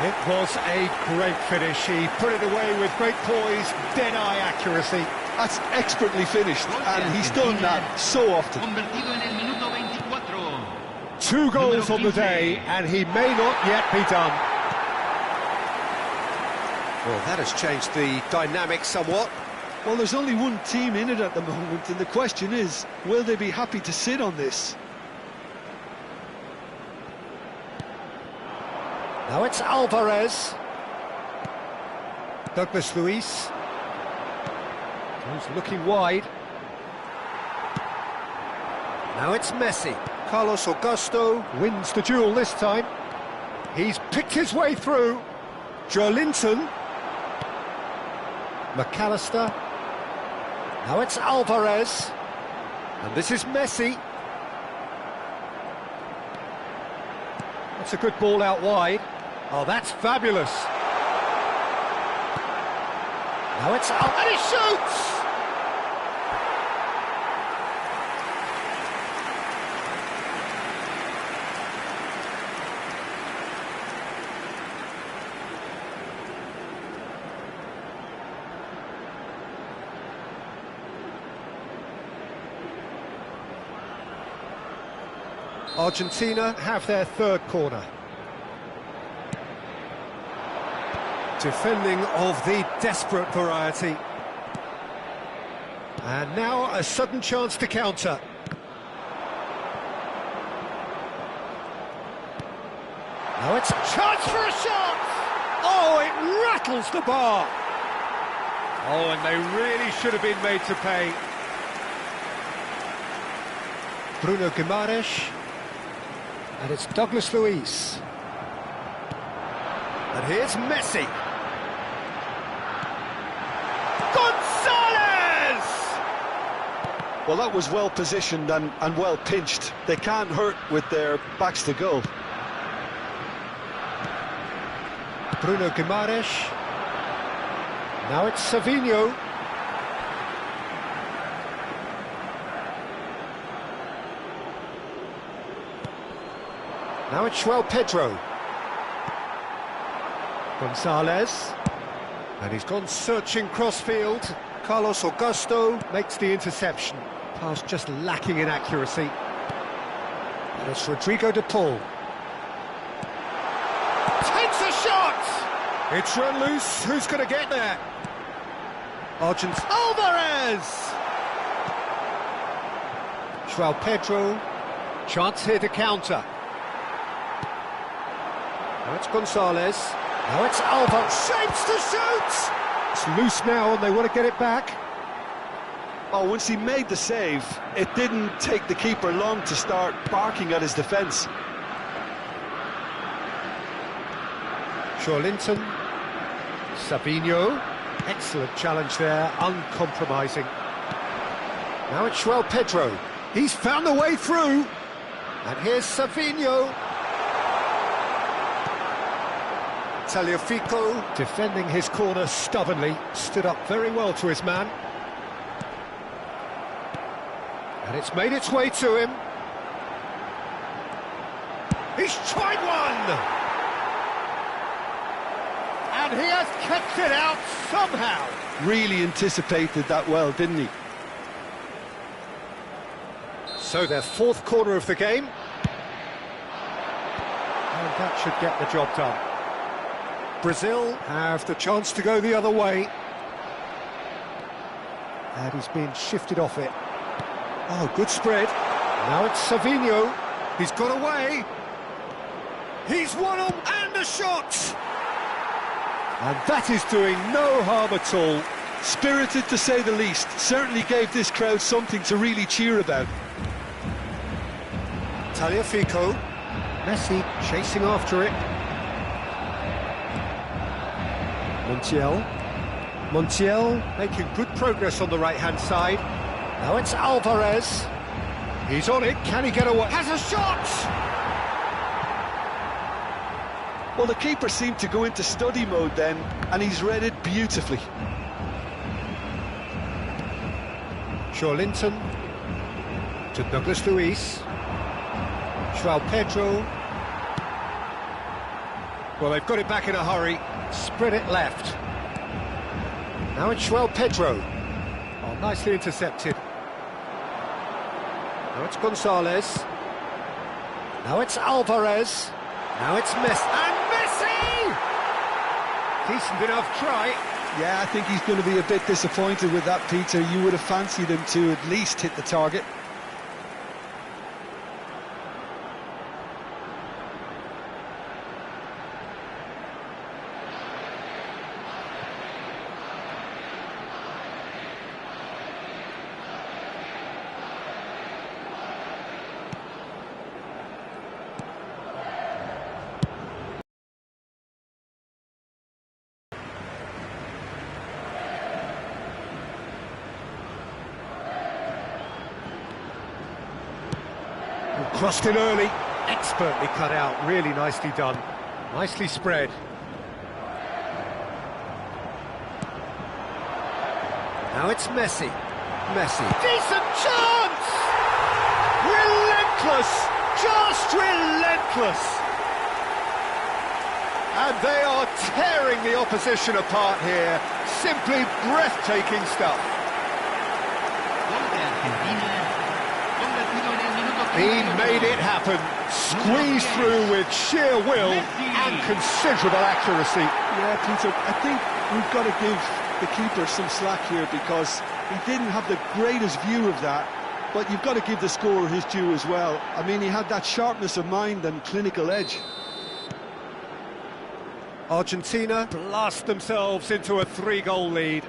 It was a great finish. He put it away with great poise, dead-eye accuracy. That's expertly finished, and he's done that so often. Convertido en el minuto 24. 2 goals on the day, and he may not yet be done. Well, that has changed the dynamic somewhat. Well, there's only one team in it at the moment, and the question is, will they be happy to sit on this? Now it's Alvarez. Douglas Luiz. He's looking wide. Now it's Messi. Carlos Augusto wins the duel this time. He's picked his way through. Joelinton. McAllister. Now it's Alvarez. And this is Messi. That's a good ball out wide. Oh, that's fabulous. Now it's out, and he shoots! Argentina have their third corner. Defending of the desperate variety. And now a sudden chance to counter. Now it's a chance for a shot! Oh, it rattles the bar! Oh, and they really should have been made to pay. Bruno Guimaraes. And it's Douglas Luiz. And here's Messi. Gonzalez! Well, that was well positioned and well pinched. They can't hurt with their backs to goal. Bruno Guimaraes. Now it's Savinho. Now it's João Pedro. Gonzalez. And he's gone searching crossfield. Carlos Augusto makes the interception. Pass just lacking in accuracy. And it's Rodrigo de Paul. Takes a shot! It's run loose. Who's going to get there? Alvarez! João Pedro. Chance here to counter. Now it's Gonzalez. Now it's Alvarez. Shapes to shoot! It's loose now and they want to get it back. Oh, once he made the save, it didn't take the keeper long to start barking at his defence. Joelinton. Savinho. Excellent challenge there, uncompromising. Now it's João Pedro. He's found the way through. And here's Savinho. Tagliafico defending his corner stubbornly, stood up very well to his man. And it's made its way to him. He's tried one! And he has kept it out somehow. Really anticipated that well, didn't he? So their fourth corner of the game. And that should get the job done. Brazil have the chance to go the other way. And he's been shifted off it. Oh, good spread. Now it's Savinho. He's got away. He's won them and a shot. And that is doing no harm at all. Spirited to say the least. Certainly gave this crowd something to really cheer about. Tagliafico. Messi chasing after it. Montiel. Montiel making good progress on the right-hand side. Now it's Alvarez. He's on it. Can he get away? Has a shot! Well, the keeper seemed to go into study mode then, and he's read it beautifully. Linton to Douglas Luiz. João Pedro. Well, they've got it back in a hurry. Spread it left. Now it's João Pedro. Oh, nicely intercepted. Now it's Gonzalez. Now it's Alvarez. Now it's Messi. And Messi! Decent enough try. Yeah, I think he's going to be a bit disappointed with that, Peter. You would have fancied him to at least hit the target. Crossed in early, expertly cut out, really nicely done, nicely spread. Now it's Messi, decent chance! Relentless, just relentless! And they are tearing the opposition apart here, simply breathtaking stuff. He made it happen, squeezed through with sheer will and considerable accuracy. Yeah, Peter, I think we've got to give the keeper some slack here because he didn't have the greatest view of that, but you've got to give the scorer his due as well. I mean, he had that sharpness of mind and clinical edge. Argentina blast themselves into a 3-goal lead.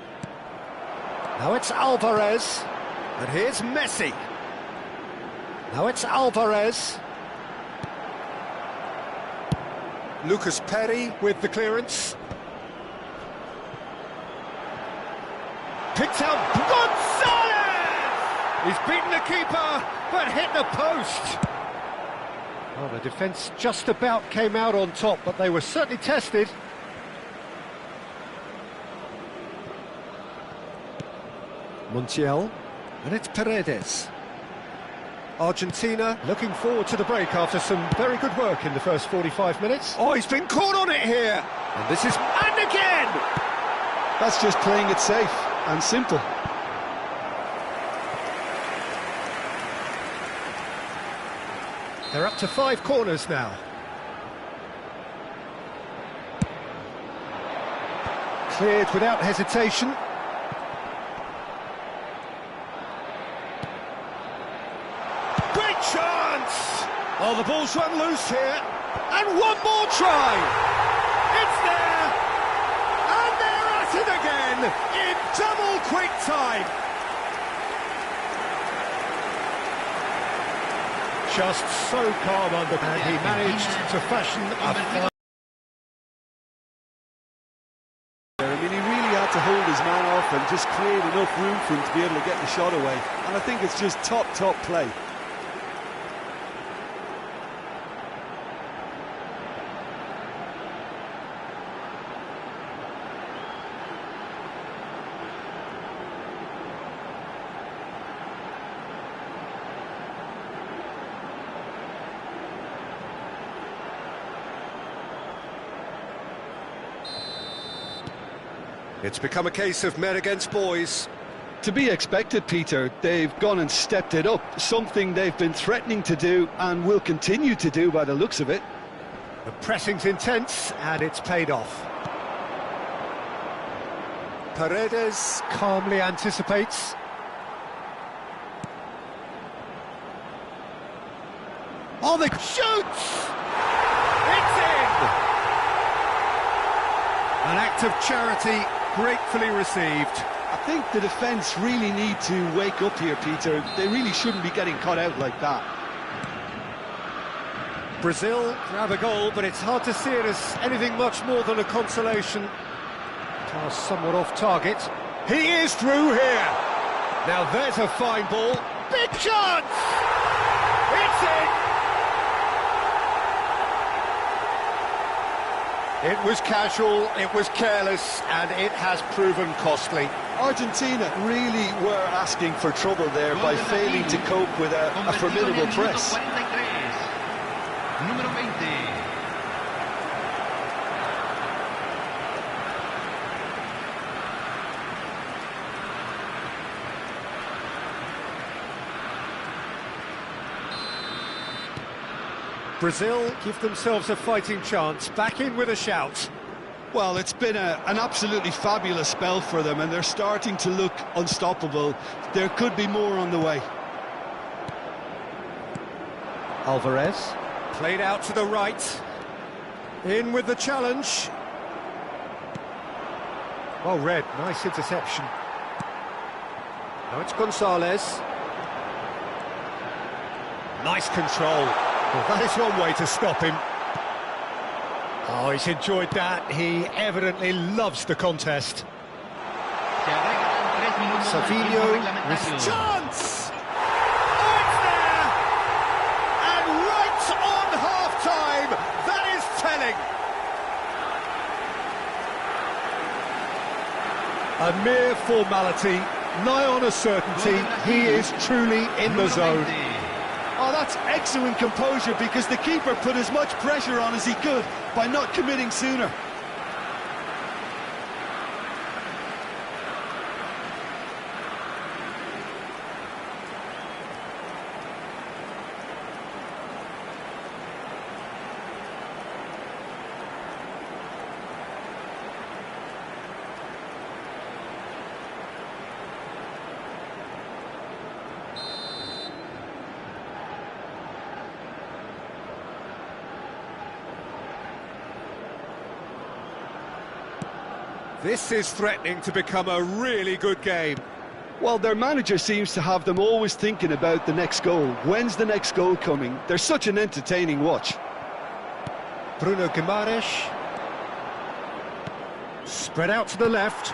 Now it's Alvarez, and here's Messi. Now it's Alvarez. Lucas Perry with the clearance. Picked out Gonzalez! He's beaten the keeper, but hit the post. Well, the defence just about came out on top, but they were certainly tested. Montiel, and it's Paredes. Argentina looking forward to the break after some very good work in the first 45 minutes. Oh, he's been caught on it here! And this is... and again! That's just playing it safe and simple. They're up to 5 corners now. Cleared without hesitation. Great chance! Oh, the ball's run loose here. And one more try! It's there! And they're at it again in double quick time! Just so calm under, and he managed to fashion a... I mean, he really had to hold his man off and just create enough room for him to be able to get the shot away. And I think it's just top play. It's become a case of men against boys. To be expected, Peter. They've gone and stepped it up, something they've been threatening to do and will continue to do by the looks of it. The pressing's intense and it's paid off. Paredes calmly anticipates. Oh, they shoots! It's in! An act of charity gratefully received. think the defence really need to wake up here, Peter. They really shouldn't be getting caught out like that. Brazil grab a goal, but it's hard to see it as anything much more than a consolation. Pass somewhat off target. He is through here. Now there's a fine ball. Big chance! It's in! It was casual, it was careless, and it has proven costly. Argentina really were asking for trouble there by failing to cope with a formidable press. Número 20. Brazil give themselves a fighting chance, back in with a shout. Well, it's been an absolutely fabulous spell for them, and they're starting to look unstoppable. There could be more on the way. Alvarez, played out to the right. In with the challenge. Well read, nice interception. Now it's Gonzalez. Nice control. Well, that is one way to stop him. Oh, he's enjoyed that. He evidently loves the contest. Savinho with chance! Oh, it's there! And right on half-time, that is telling. A mere formality, nigh on a certainty. He is truly in the zone. Oh, that's excellent composure, because the keeper put as much pressure on as he could by not committing sooner. This is threatening to become a really good game. Well, their manager seems to have them always thinking about the next goal. When's the next goal coming? They're such an entertaining watch. Bruno Guimaraes. Spread out to the left.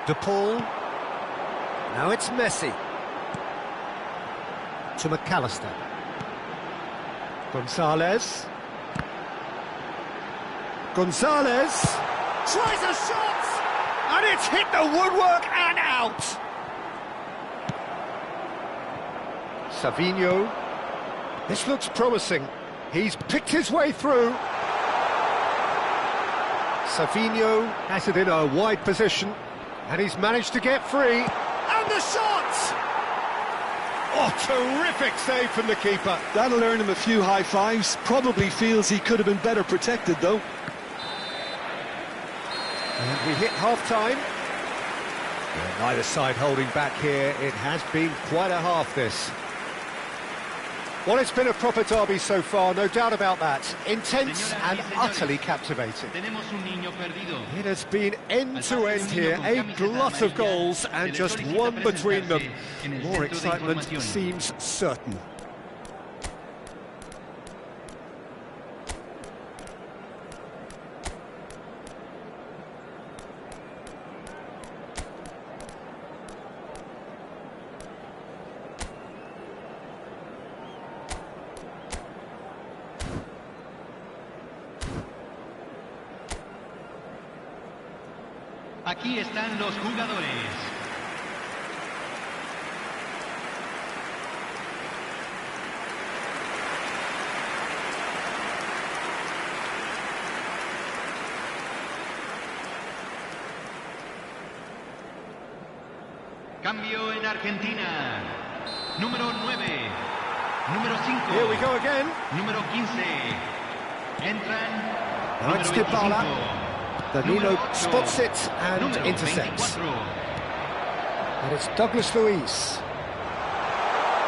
De Paul. Now it's Messi. To McAllister. Gonzalez. Gonzalez. Tries a shot! And it's hit the woodwork and out! Savinho. This looks promising. He's picked his way through. Savinho has it in a wide position. And he's managed to get free. And the shot! Oh, terrific save from the keeper. That'll earn him a few high fives. Probably feels he could have been better protected, though. And we hit half-time. Neither side holding back here. It has been quite a half, this. Well, it's been a proper derby so far, no doubt about that. Intense and utterly captivating. It has been end-to-end here, a glut of goals and just one between them. More excitement seems certain. Aquí están los jugadores. Cambio en Argentina. Número 9. Número 5. Here we go again. Número 15. Entran. Now it's Dybala. Danilo spots it and intercepts. And it's Douglas Luiz.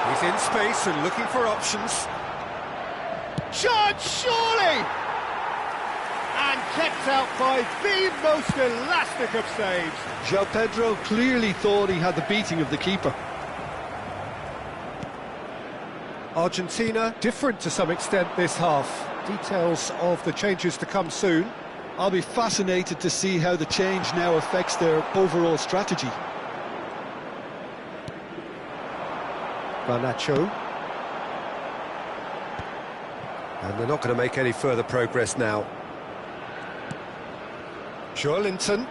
He's in space and looking for options. Chance, surely! And kept out by the most elastic of saves. João Pedro clearly thought he had the beating of the keeper. Argentina different to some extent this half. Details of the changes to come soon. I'll be fascinated to see how the change now affects their overall strategy. Garnacho. And they're not going to make any further progress now. Joelinton.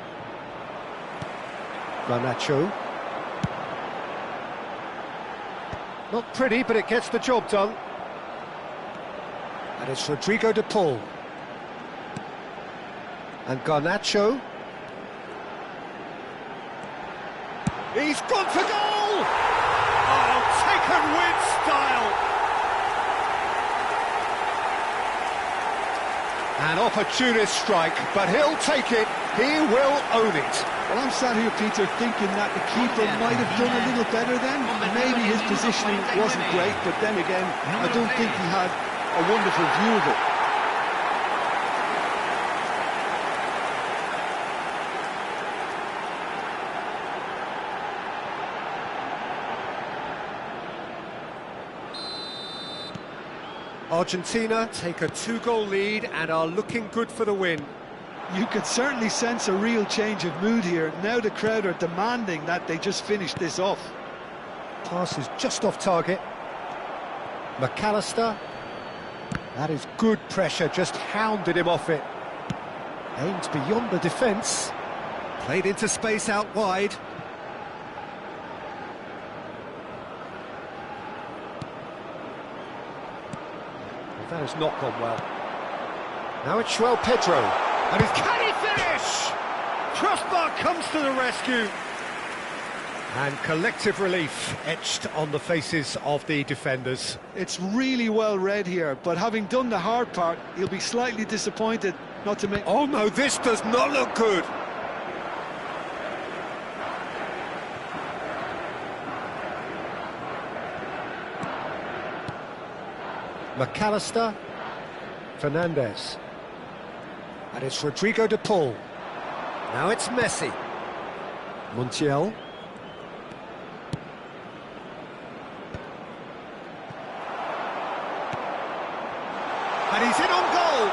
Garnacho. Not pretty, but it gets the job done. And it's Rodrigo de Paul. And Garnacho. He's gone for goal! Oh, taken with style! An opportunist strike, but he'll take it. He will own it. Well, I'm sat here, Peter, thinking that the keeper might have done a little better then. Maybe his positioning wasn't great, but then again, I don't think he had a wonderful view of it. Argentina take a 2-goal lead and are looking good for the win. You could certainly sense a real change of mood here. Now the crowd are demanding that they just finish this off. Pass is just off target. McAllister. That is good pressure, just hounded him off it. Aimed beyond the defence. Played into space out wide. That has not gone well. Now it's João Pedro. And can he finish? Crossbar comes to the rescue. And collective relief etched on the faces of the defenders. It's really well read here, but having done the hard part, he'll be slightly disappointed not to make... Oh no, this does not look good. McAllister, Fernandez, and it's Rodrigo de Paul. Now it's Messi. Montiel. And he's in on goal.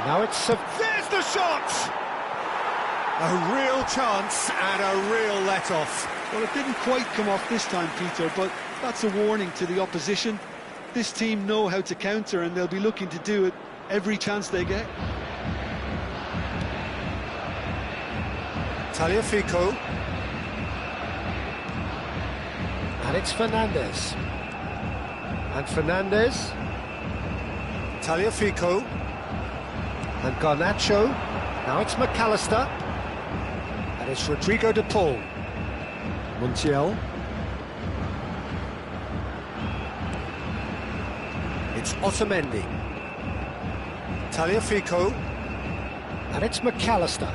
Now it's... there's the shot! A real chance and a real let-off. Well, it didn't quite come off this time, Peter, but that's a warning to the opposition. This team know how to counter and they'll be looking to do it every chance they get. Tagliafico. And it's Fernandez. And Fernandez. Tagliafico. And Garnacho. Now it's McAllister. And it's Rodrigo de Paul. Montiel. It's Otamendi. Tagliafico. And it's McAllister.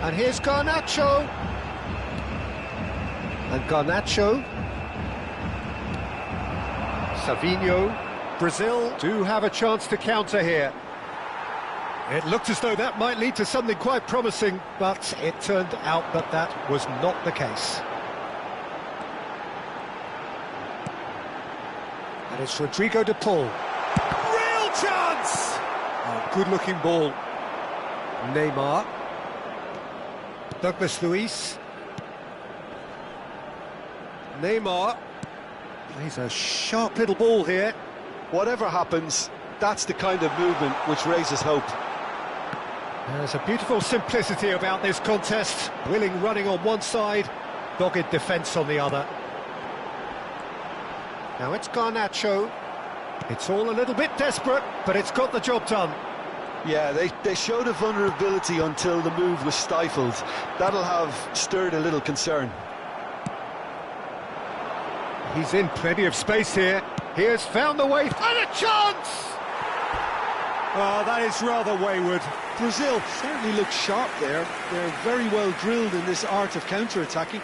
And here's Garnacho. And Garnacho. Savinho. Brazil do have a chance to counter here. It looked as though that might lead to something quite promising, but it turned out that that was not the case. And it's Rodrigo de Paul. Real chance! Oh, good-looking ball. Neymar. Douglas Luiz. Neymar. Plays a sharp little ball here. Whatever happens, that's the kind of movement which raises hope. There's a beautiful simplicity about this contest. Willing running on one side, dogged defence on the other. Now it's Garnacho. It's all a little bit desperate, but it's got the job done. Yeah, they showed a vulnerability until the move was stifled. That'll have stirred a little concern. He's in plenty of space here. He has found the way, and a chance! Oh, that is rather wayward. Brazil certainly looks sharp there. They're very well drilled in this art of counter-attacking.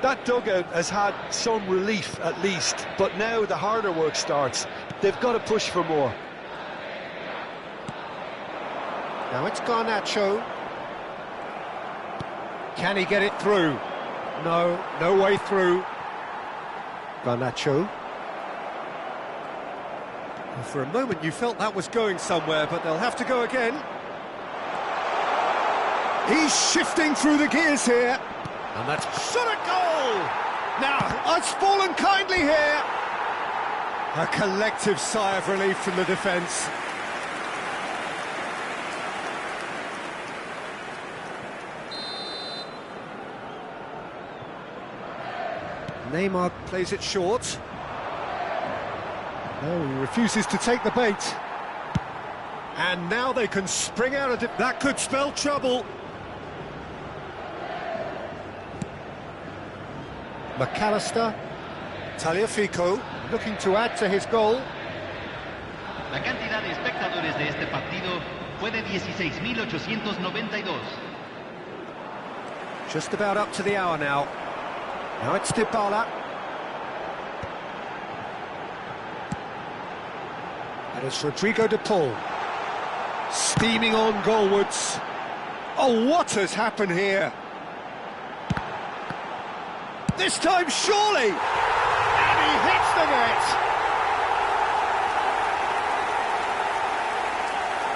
That dugout has had some relief at least, but now the harder work starts. They've got to push for more. Now it's Garnacho. Can he get it through? No, no way through. Garnacho. Well, for a moment you felt that was going somewhere, but they'll have to go again. He's shifting through the gears here. And that's shot at goal! Now, it's fallen kindly here. A collective sigh of relief from the defence. Neymar plays it short. No, he refuses to take the bait. And now they can spring out of it. That could spell trouble. McAllister. Tagliafico looking to add to his goal. La cantidad de espectadores de este partido fue de 16.892. Just about up to the hour now. Now it's Dybala. And it's Rodrigo de Paul. Steaming on goalwards. Oh, what has happened here? This time, surely! And he hits the net!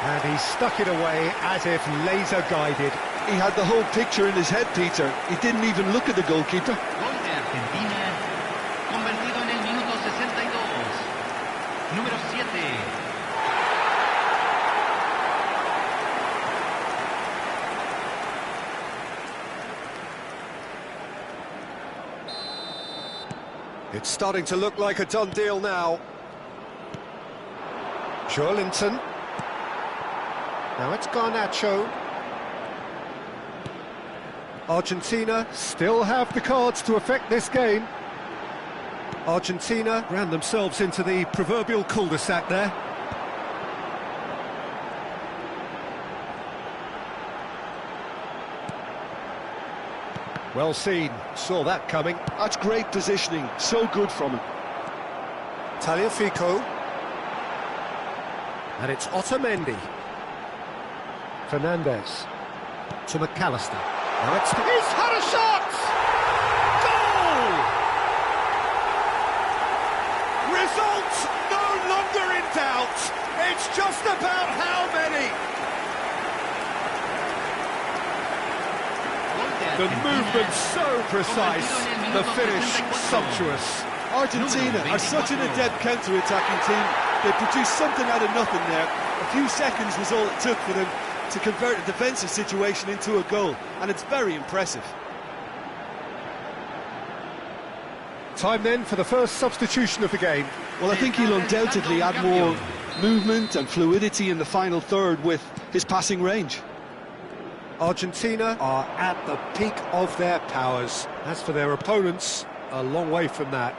And he stuck it away as if laser-guided. He had the whole picture in his head, Peter. He didn't even look at the goalkeeper. Gol de Argentina, convertido en el minuto 62. Número 7. It's starting to look like a done deal now. Joelinton. Now it's Garnacho. Argentina still have the cards to affect this game. Argentina ran themselves into the proverbial cul-de-sac there. Well seen, saw that coming. That's great positioning, so good from him. Tagliafico. And it's Otamendi. Fernandez. To McAllister. Now it's... He's had a shot! Goal! Result no longer in doubt. It's just about how many. The movement so precise, the finish sumptuous. Argentina are such an adept counter-attacking team. They produced something out of nothing there. A few seconds was all it took for them to convert a defensive situation into a goal, and it's very impressive. Time then for the first substitution of the game. Well, I think he'll undoubtedly add more movement and fluidity in the final third with his passing range. Argentina are at the peak of their powers. As for their opponents, a long way from that.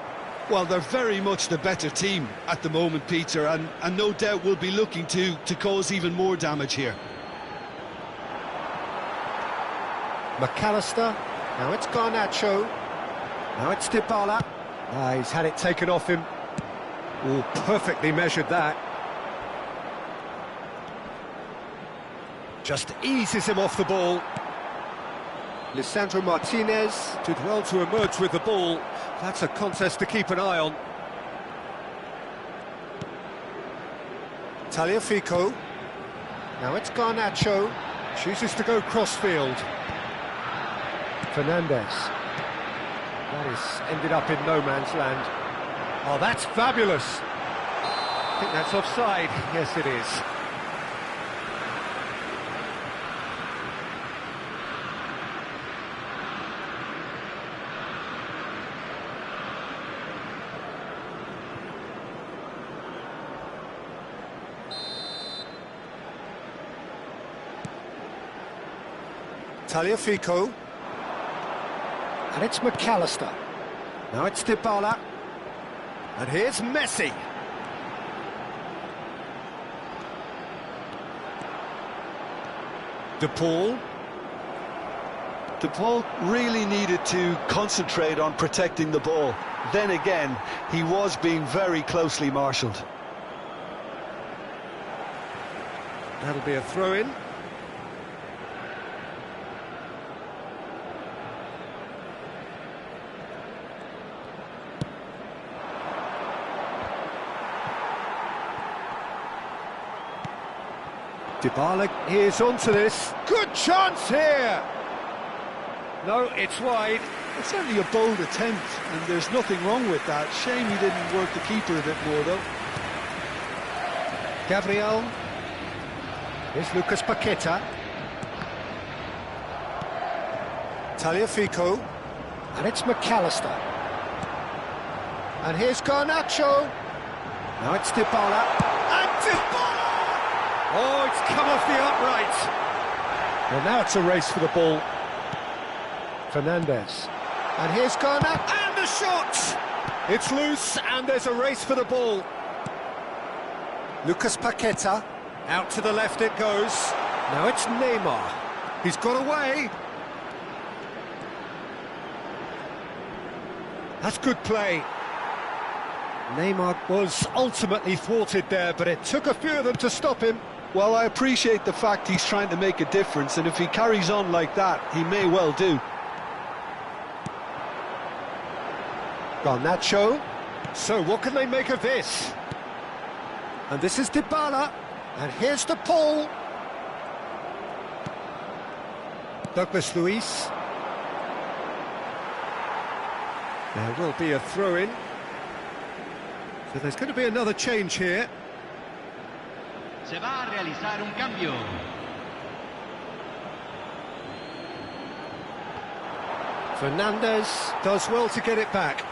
Well, they're very much the better team at the moment, Peter, and no doubt will be looking to cause even more damage here. McAllister, now it's Garnacho, now it's Dybala. He's had it taken off him. Oh, perfectly measured that. Just eases him off the ball. Lisandro Martinez did well to emerge with the ball. That's a contest to keep an eye on. Tagliafico. Now it's Garnacho. Chooses to go crossfield. Fernandez. That has ended up in no man's land. Oh, that's fabulous. I think that's offside. Yes, it is. Tagliafico. And it's McAllister. Now it's Dybala. And here's Messi. De Paul. De Paul really needed to concentrate on protecting the ball. Then again, he was being very closely marshalled. That'll be a throw-in. Dybala is onto this. Good chance here! No, it's wide. It's certainly a bold attempt, and there's nothing wrong with that. Shame he didn't work the keeper a bit more, though. Gabriel. Here's Lucas Paqueta. Tagliafico. And it's McAllister. And here's Garnacho. Now it's Dybala. And Dybala! Oh, it's come off the upright. Well, now it's a race for the ball. Fernandez. And here's Garnacho. And the shot! It's loose, and there's a race for the ball. Lucas Paqueta. Out to the left it goes. Now it's Neymar. He's got away. That's good play. Neymar was ultimately thwarted there, but it took a few of them to stop him. Well, I appreciate the fact he's trying to make a difference, and if he carries on like that, he may well do. Garnacho. So what can they make of this? And this is Dybala. And here's the Paul. Douglas Luiz. There will be a throw-in. So there's going to be another change here. Se va a realizar un cambio. Fernandez does well to get it back.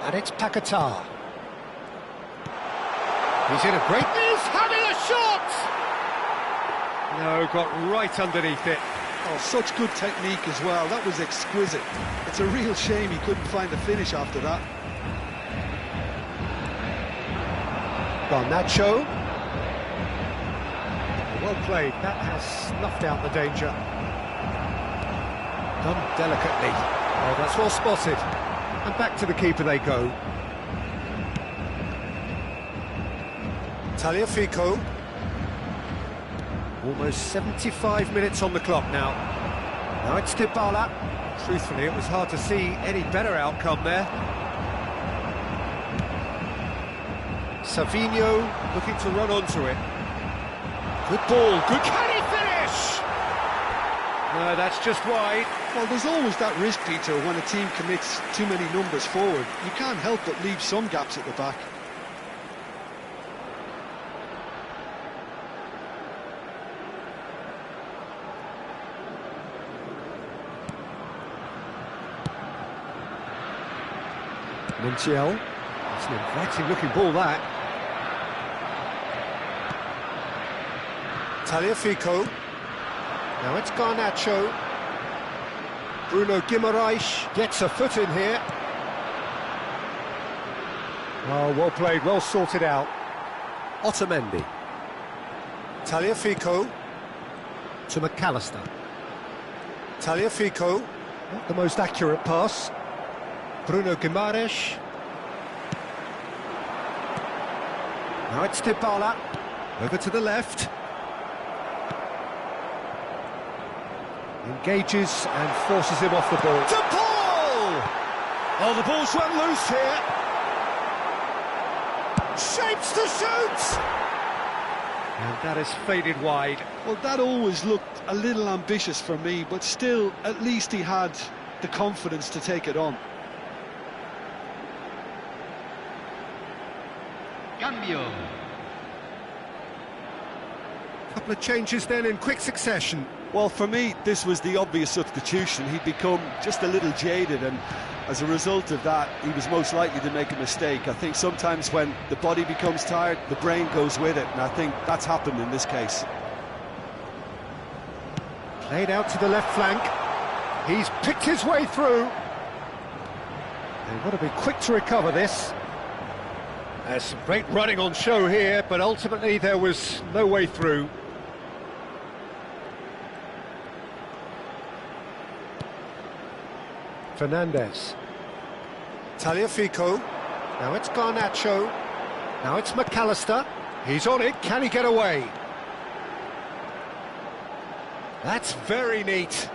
And it's Paquetá. He's in a great... He's having a shot! No, got right underneath it. Oh, such good technique as well. That was exquisite. It's a real shame he couldn't find the finish after that. Garnacho. Well played. That has snuffed out the danger. Done delicately. Oh, that's well spotted. And back to the keeper they go. Tagliafico. Almost 75 minutes on the clock now. Now it's Dybala. Truthfully, it was hard to see any better outcome there. Savinho looking to run onto it. Good ball, good... Can he finish? No, that's just wide. Well, there's always that risk, Peter, when a team commits too many numbers forward. You can't help but leave some gaps at the back. Montiel. It's an inviting looking ball, that. Tagliafico. Now it's Garnacho. Bruno Guimaraes gets a foot in here. Oh, well played, well sorted out. Otamendi. Tagliafico. To McAllister. Tagliafico. Not the most accurate pass. Bruno Guimaraes. Now it's Dybala. Over to the left. Engages and forces him off the ball. To Paul! Oh, the ball's run loose here. Shapes to shoot! And that is faded wide. Well, that always looked a little ambitious for me, but still, at least he had the confidence to take it on. Cambio. Couple of changes then in quick succession. Well, for me, this was the obvious substitution. He'd become just a little jaded, and as a result of that, he was most likely to make a mistake. I think sometimes when the body becomes tired, the brain goes with it, and I think that's happened in this case. Played out to the left flank. He's picked his way through. They've got to be quick to recover this. There's some great running on show here, but ultimately there was no way through. Fernandez. Tagliafico. Now it's Garnacho. Now it's McAllister. He's on it. Can he get away? That's very neat.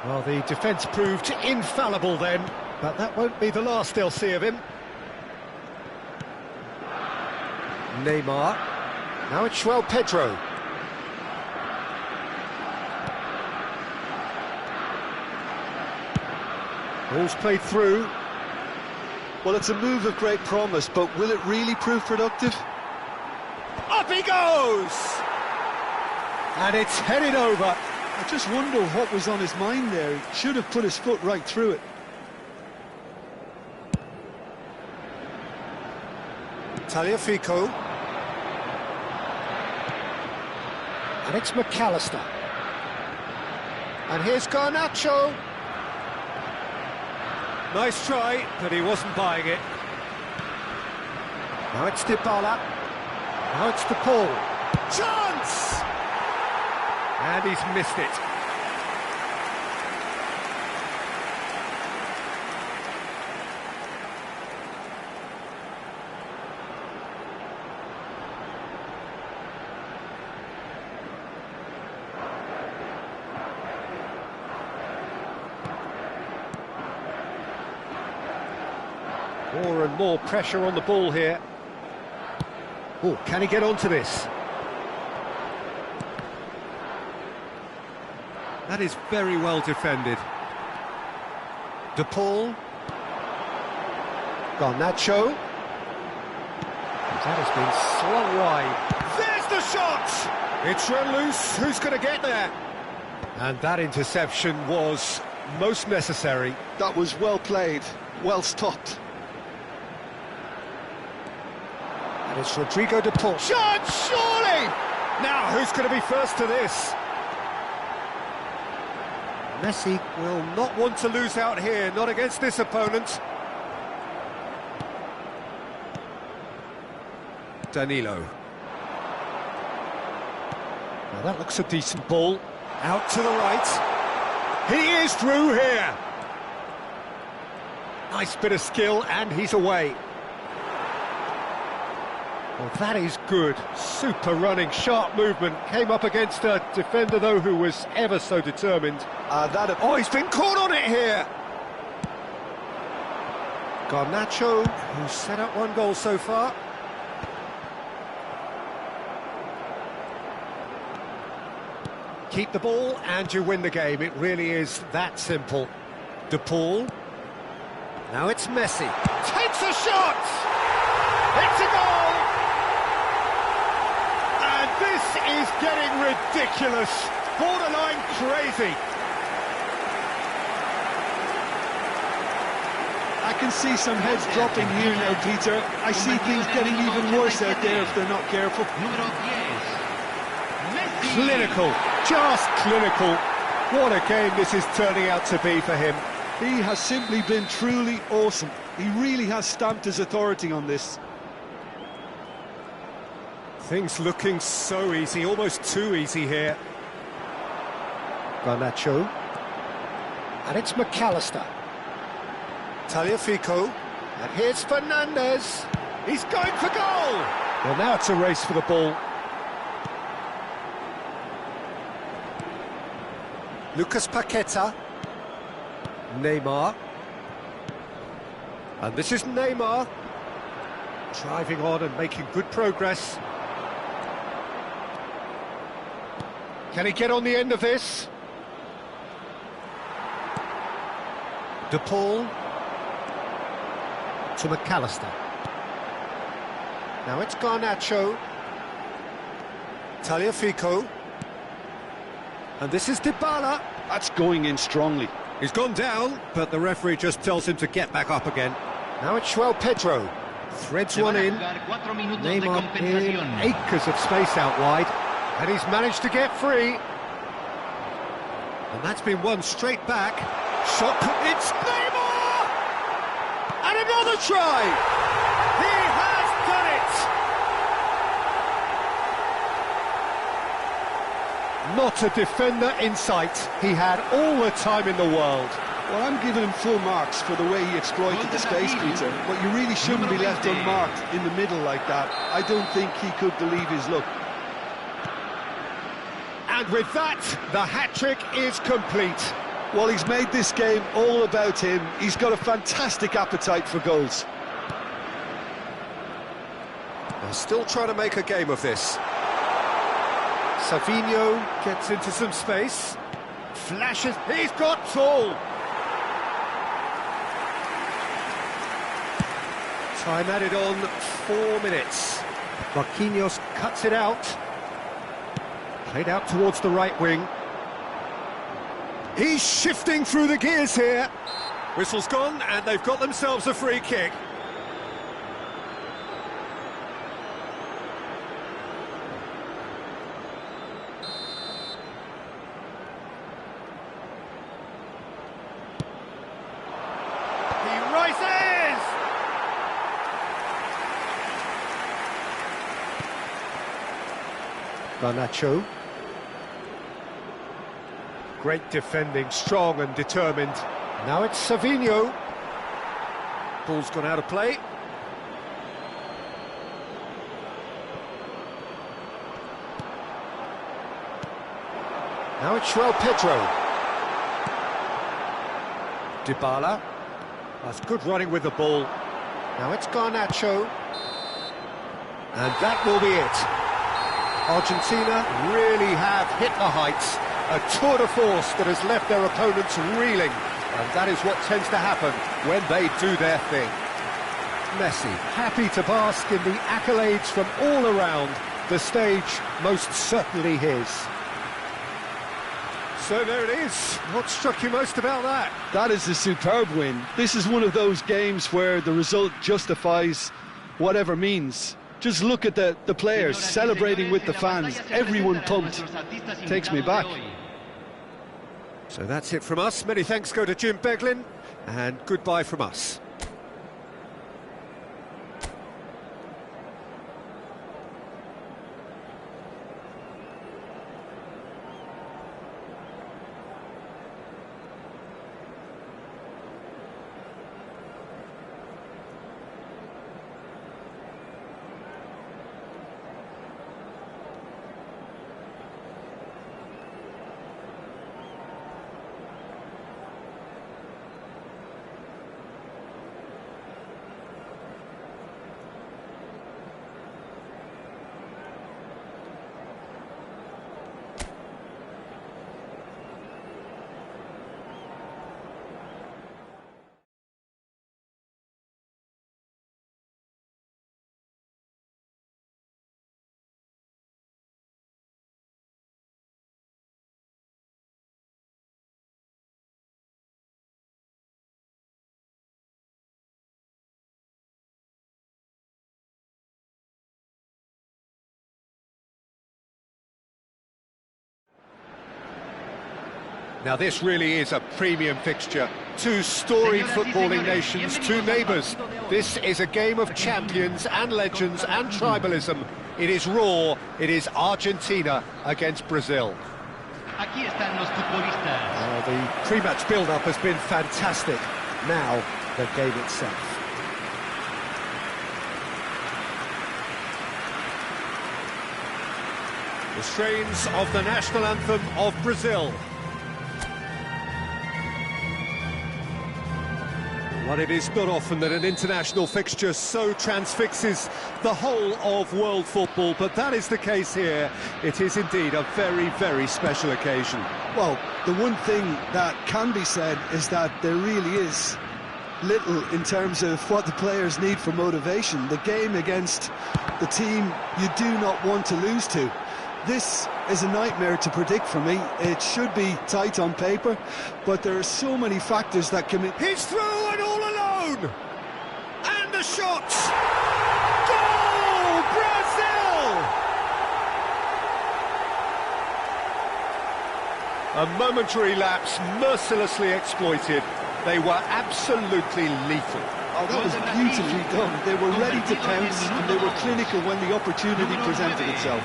Well, the defence proved infallible then, but that won't be the last they'll see of him. Neymar. Now it's João Pedro. Ball's played through. Well, it's a move of great promise, but will it really prove productive? Up he goes! And it's headed over. I just wonder what was on his mind there. He should have put his foot right through it. Tagliafico. And it's McAllister. And here's Garnacho. Nice try, but he wasn't buying it. Now it's Dybala. Now it's De Paul. Chance! And he's missed it. More and more pressure on the ball here. Oh, can he get onto this? That is very well defended. De Paul. Garnacho. That has been slung wide. There's the shot! It's run loose. Who's going to get there? And that interception was most necessary. That was well played, well stopped. And it's Rodrigo De Paul. Shot, surely! Now, who's going to be first to this? Messi will not want to lose out here, not against this opponent. Danilo. Now that looks a decent ball. Out to the right. He is through here. Nice bit of skill, and he's away. Well, that is good. Super running, sharp movement. Came up against a defender, though, who was ever so determined. Oh, he's been caught on it here. Garnacho, who's set up one goal so far. Keep the ball and you win the game. It really is that simple. De Paul. Now it's Messi. Takes a shot! It's a goal! And this is getting ridiculous. Borderline crazy. I can see some heads dropping here now, Peter. I see things getting even worse out there if they're not careful. Clinical, just clinical. What a game this is turning out to be for him. He has simply been truly awesome. He really has stamped his authority on this. Things looking so easy, almost too easy here. Garnacho. And it's McAllister. Tagliafico. And here's Fernandez. He's going for goal! Well, now it's a race for the ball. Lucas Paqueta. Neymar. And this is Neymar. Driving on and making good progress. Can he get on the end of this? De Paul. To McAllister. Now it's Garnacho. Tagliafico. And this is Dybala. That's going in strongly. He's gone down, but the referee just tells him to get back up again. Now it's João Pedro. Threads one in. Neymar in acres of space out wide. And he's managed to get free. And that's been won straight back. Shot, it's Neymar! And another try! He has done it! Not a defender in sight. He had all the time in the world. Well, I'm giving him full marks for the way he exploited the space, Peter. But you really shouldn't be left unmarked in the middle like that. I don't think he could believe his luck. And with that, the hat-trick is complete. Well, he's made this game all about him. He's got a fantastic appetite for goals. They're still trying to make a game of this. Savinho gets into some space. Flashes, he's got tall. Time added on 4 minutes. Marquinhos cuts it out. Played out towards the right wing. He's shifting through the gears here. Whistle's gone, and they've got themselves a free kick. He rises! Garnacho. Great defending, strong and determined. Now it's Savinho. Ball's gone out of play. Now it's João Pedro. Dybala. That's good running with the ball. Now it's Garnacho. And that will be it. Argentina really have hit the heights. A tour de force that has left their opponents reeling. And that is what tends to happen when they do their thing. Messi, happy to bask in the accolades from all around. The stage most certainly his. So there it is. What struck you most about that? That is a superb win. This is one of those games where the result justifies whatever means. Just look at the players celebrating with the fans. Everyone pumped. Takes me back. So that's it from us. Many thanks go to Jim Beglin, and goodbye from us. Now this really is a premium fixture. Two storied footballing nations, two neighbours. This is a game of champions and legends and tribalism. It is raw, it is Argentina against Brazil. Aquí están los futbolistas. The pre-match build-up has been fantastic. Now, the game itself. The strains of the national anthem of Brazil. Well, it is not often that an international fixture so transfixes the whole of world football, but that is the case here. It is indeed a very, very special occasion. Well, the one thing that can be said is that there really is little in terms of what the players need for motivation. The game against the team you do not want to lose to. This is a nightmare to predict for me. It should be tight on paper, but there are so many factors that come in. He's through and all alone! And the shots! Goal! Brazil! A momentary lapse mercilessly exploited. They were absolutely lethal. Oh, that was beautifully done. They were ready to pounce, and they were clinical when the opportunity presented itself.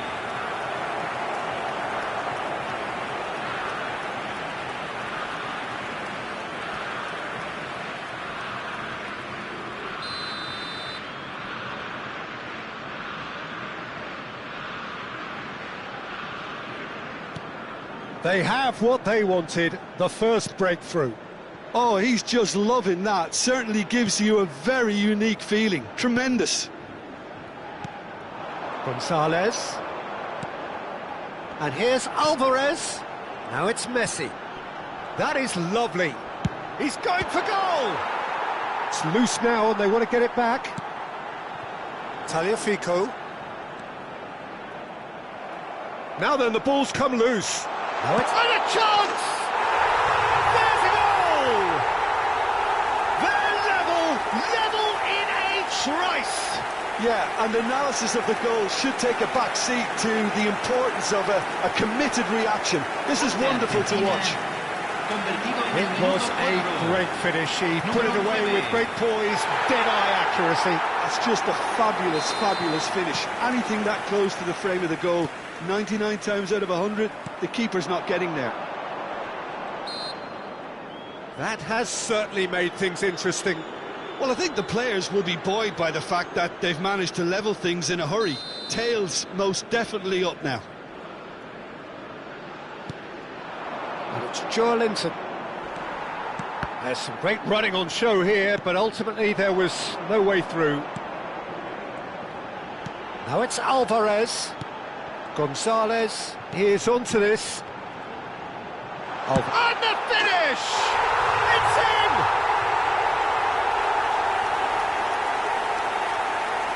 They have what they wanted, the first breakthrough. Oh, he's just loving that. Certainly gives you a very unique feeling. Tremendous. Gonzalez. And here's Alvarez. Now it's Messi. That is lovely. He's going for goal. It's loose now and they want to get it back. Tagliafico. Now then, the ball's come loose. Now it's and a chance! There's a goal! They're level in a trice! Yeah, and analysis of the goal should take a back seat to the importance of a committed reaction. This is wonderful to watch. It was a great finish. He put it away with great poise, dead-eye accuracy. That's just a fabulous, fabulous finish. Anything that close to the frame of the goal, 99 times out of 100, the keeper's not getting there. That has certainly made things interesting. Well, I think the players will be buoyed by the fact that they've managed to level things in a hurry. Tails most definitely up now. And it's Joelinton. There's some great running on show here, but ultimately there was no way through. Now it's Alvarez. Gonzalez, here's onto this. And the finish! It's in!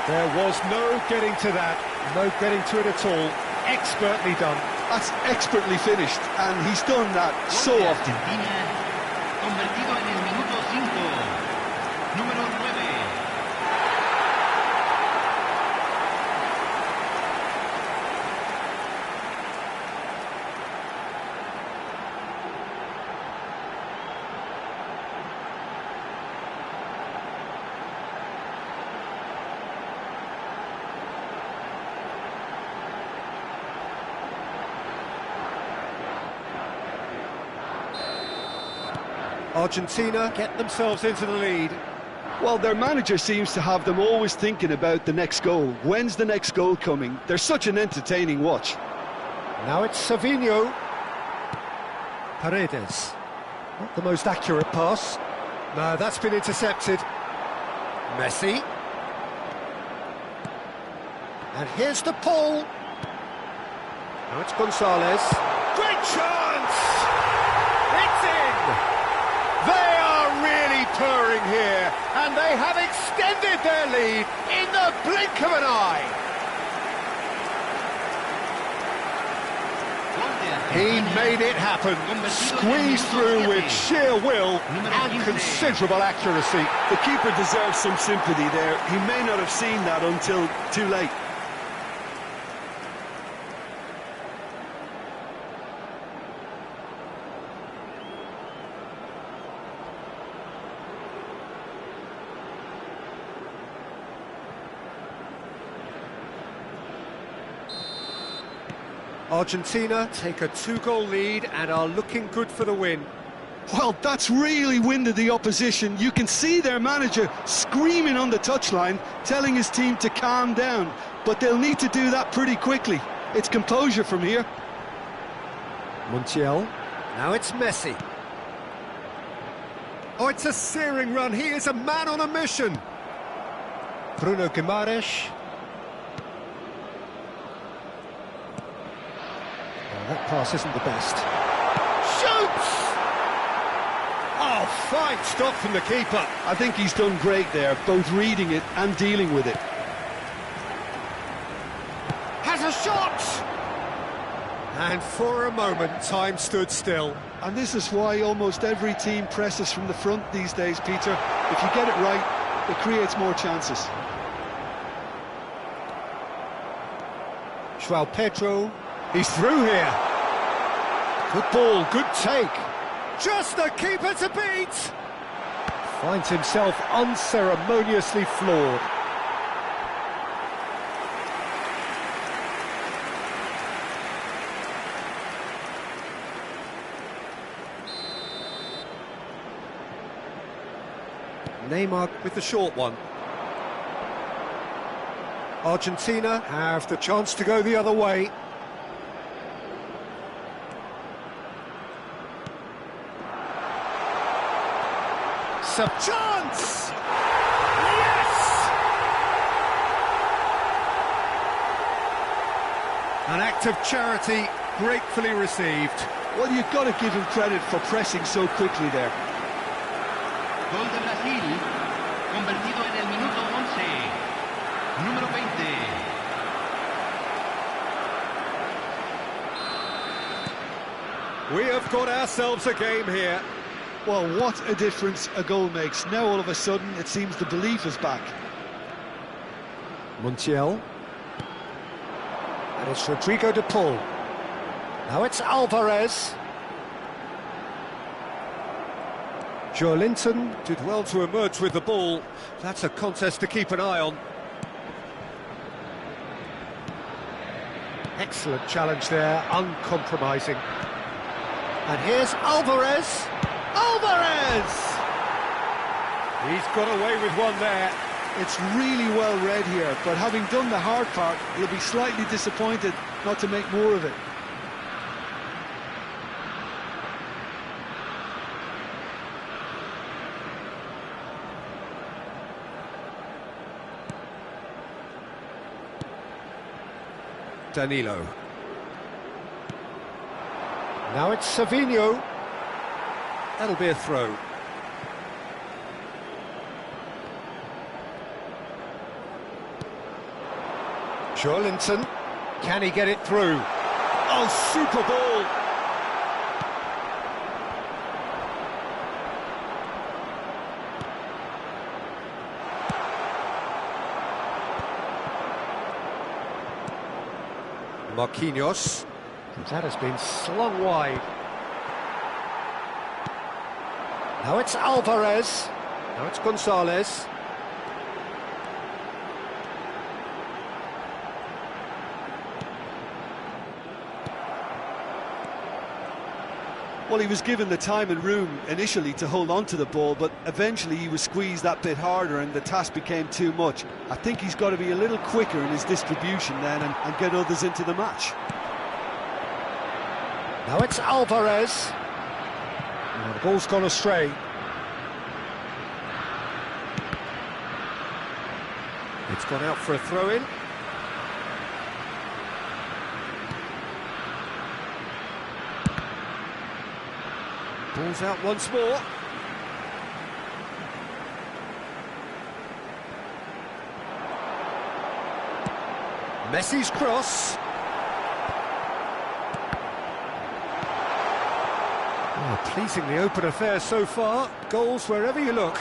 There was no getting to that, no getting to it at all. Expertly done. That's expertly finished, and he's done that so often. Convertido en el minuto 5, número 9. Argentina get themselves into the lead. Well, their manager seems to have them always thinking about the next goal. When's the next goal coming? They're such an entertaining watch. Now it's Savinho. Paredes. Not the most accurate pass. No, that's been intercepted. Messi. And here's the pull. Now it's Gonzalez. Great chance! It's in! They are really purring here, and they have extended their lead in the blink of an eye. He made it happen, squeezed through with sheer will and considerable accuracy. The keeper deserves some sympathy there. He may not have seen that until too late. Argentina take a 2-goal lead and are looking good for the win. Well, that's really winded the opposition. You can see their manager screaming on the touchline, telling his team to calm down. But they'll need to do that pretty quickly. It's composure from here. Montiel. Now it's Messi. Oh, it's a searing run. He is a man on a mission. Bruno Guimaraes. That pass isn't the best. Shoots! Oh, fine stop from the keeper. I think he's done great there, both reading it and dealing with it. Has a shot! And for a moment, time stood still. And this is why almost every team presses from the front these days, Peter. If you get it right, it creates more chances. João Pedro. He's through here. Good ball, good take. Just the keeper to beat. Finds himself unceremoniously floored. Neymar with the short one. Argentina have the chance to go the other way. Some chance! Yes! An act of charity gratefully received. Well, you've got to give him credit for pressing so quickly there. Gol de Brasil, convertido en el minuto 11, número 20. We have got ourselves a game here. Well, what a difference a goal makes. Now all of a sudden it seems the belief is back. Montiel. And it's Rodrigo de Paul. Now it's Alvarez. Joelinton did well to emerge with the ball. That's a contest to keep an eye on. Excellent challenge there, uncompromising. And here's Alvarez. Alvarez! He's got away with one there. It's really well read here, but having done the hard part, he'll be slightly disappointed not to make more of it. Danilo. Now it's Savinho. That'll be a throw. Joelinton. Can he get it through? Oh, super ball! Marquinhos. That has been slung wide. Now it's Alvarez. Now it's Gonzalez. Well, he was given the time and room initially to hold on to the ball, but eventually he was squeezed that bit harder and the task became too much. I think he's got to be a little quicker in his distribution then and get others into the match. Now it's Alvarez. Oh, the ball's gone astray. It's gone out for a throw-in. Ball's out once more. Messi's cross. Oh, pleasingly open affair so far. Goals wherever you look.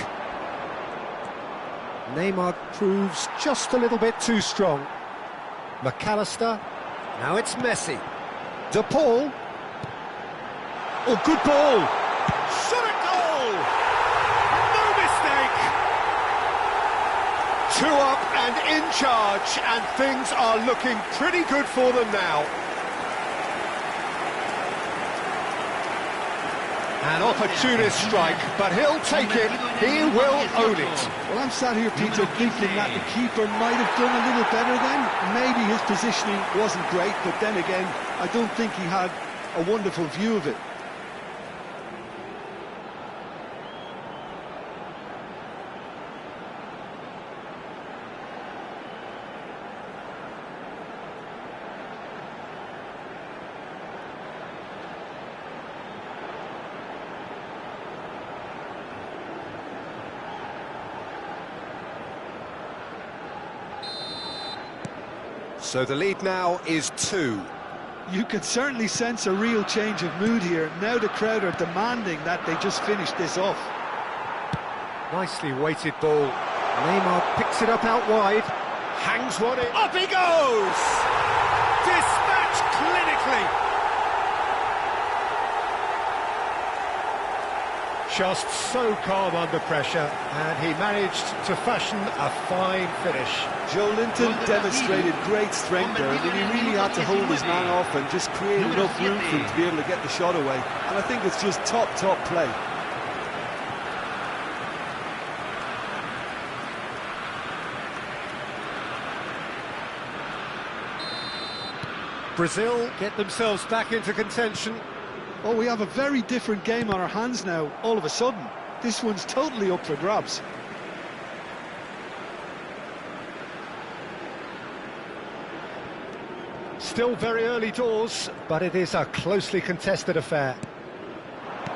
Neymar proves just a little bit too strong. McAllister. Now it's Messi. De Paul. Oh, good ball. Shot at goal. No mistake. 2 up and in charge, and things are looking pretty good for them now. An opportunist strike, but he'll take it. He will own it. Well, I'm sat here, Peter, thinking that the keeper might have done a little better then. Maybe his positioning wasn't great, but then again, I don't think he had a wonderful view of it. So the lead now is 2. You can certainly sense a real change of mood here. Now the crowd are demanding that they just finish this off. Nicely weighted ball. Neymar picks it up out wide. Hangs one in. Up he goes! Dispatched clinically. just so calm under pressure, and he managed to fashion a fine finish. Joe Linton demonstrated great strength there. I mean, he really had to hold his man off and just create enough room for him to be able to get the shot away. And I think it's just top play. Brazil get themselves back into contention. Oh, we have a very different game on our hands now, all of a sudden. This one's totally up for grabs. Still very early doors, but it is a closely contested affair.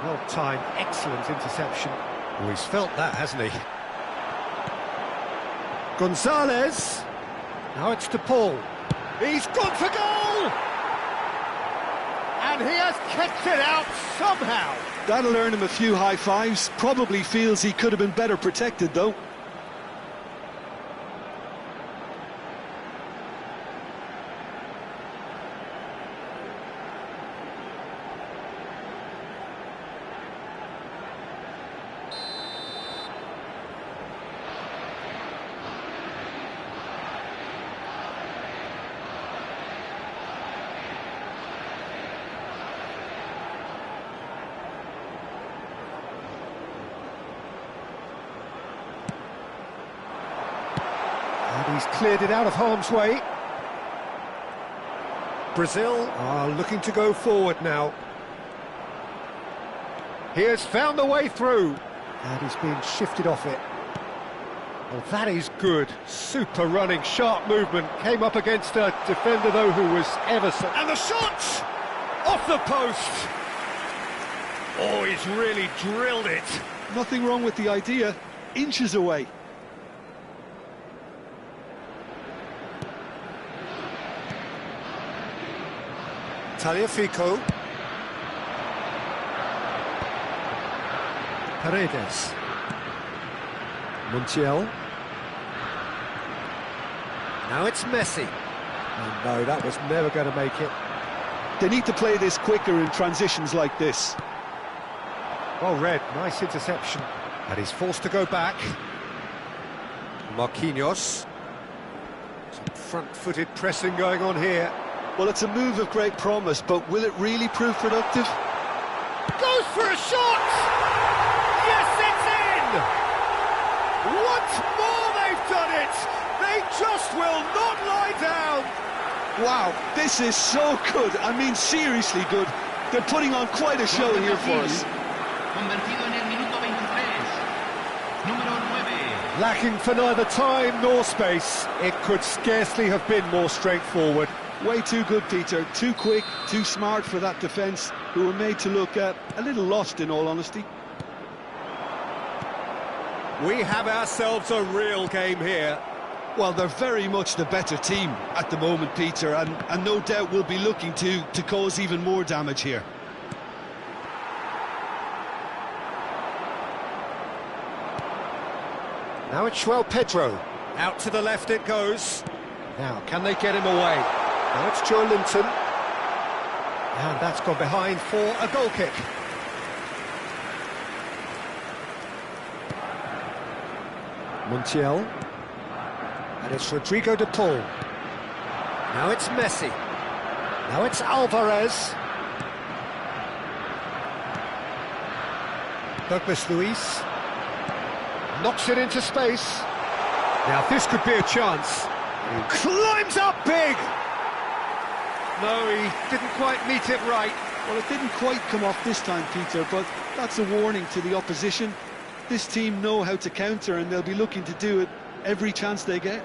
Well timed, excellent interception. Oh, he's felt that, hasn't he? Gonzalez. Now it's to Paul. He's gone for goal! And he has kept it out somehow. That'll earn him a few high fives. Probably feels he could have been better protected, though. He's cleared it out of harm's way. Brazil are looking to go forward now. He has found the way through. And he's been shifted off it. Well, that is good. Super running, sharp movement. Came up against a defender, though, who was ever so... And the shot! Off the post! Oh, he's really drilled it. Nothing wrong with the idea. Inches away. Taliafico. Paredes. Montiel. Now it's Messi. Oh no, that was never going to make it. They need to play this quicker in transitions like this. Well read, nice interception. And he's forced to go back. Marquinhos. Some front-footed pressing going on here. Well, it's a move of great promise, but will it really prove productive? Goes for a shot! Yes, it's in! Once more they've done it! They just will not lie down! Wow, this is so good. I mean, seriously good. They're putting on quite a show here for us. Convertido en el minuto 23. Número 9. Lacking for neither time nor space. It could scarcely have been more straightforward. Way too good, Peter. Too quick, too smart for that defence, who were made to look a little lost, in all honesty. We have ourselves a real game here. Well, they're very much the better team at the moment, Peter, and no doubt will be looking to cause even more damage here. Now it's João Pedro. Out to the left it goes. Now, can they get him away? Now it's Joe Linton. And that's gone behind for a goal kick. Montiel. And it's Rodrigo de Paul. Now it's Messi. Now it's Alvarez. Douglas Luiz. Knocks it into space. Now this could be a chance. He climbs up big! No, he didn't quite meet it right. Well, it didn't quite come off this time, Peter, but that's a warning to the opposition. This team know how to counter, and they'll be looking to do it every chance they get.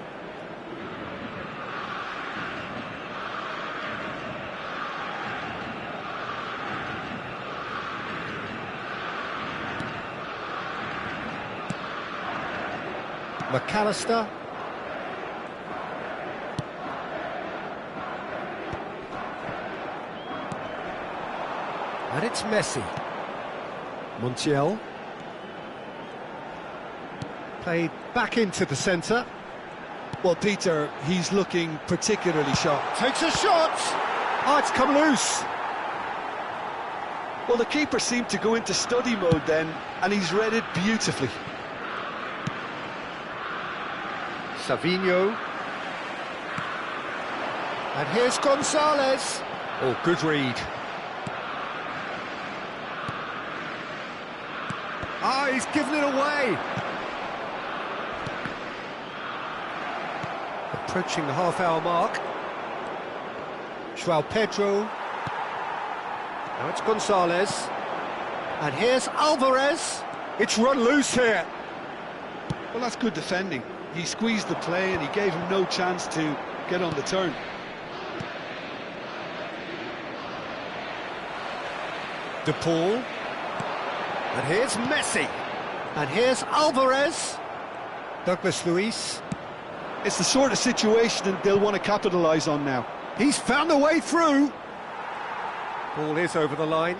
McAllister. And it's Messi. Montiel. Played back into the centre. Well, Peter, he's looking particularly sharp. Takes a shot! Oh, it's come loose. Well, the keeper seemed to go into study mode then, and he's read it beautifully. Savinho. And here's Gonzalez. Oh, good read. Ah, he's given it away. Approaching the half-hour mark. João Pedro. Now it's Gonzalez. And here's Alvarez. It's run loose here. Well, that's good defending. He squeezed the play and he gave him no chance to get on the turn. De Paul. And here's Messi. And here's Alvarez. Douglas Luiz. It's the sort of situation that they'll want to capitalise on now. He's found a way through. Ball is over the line.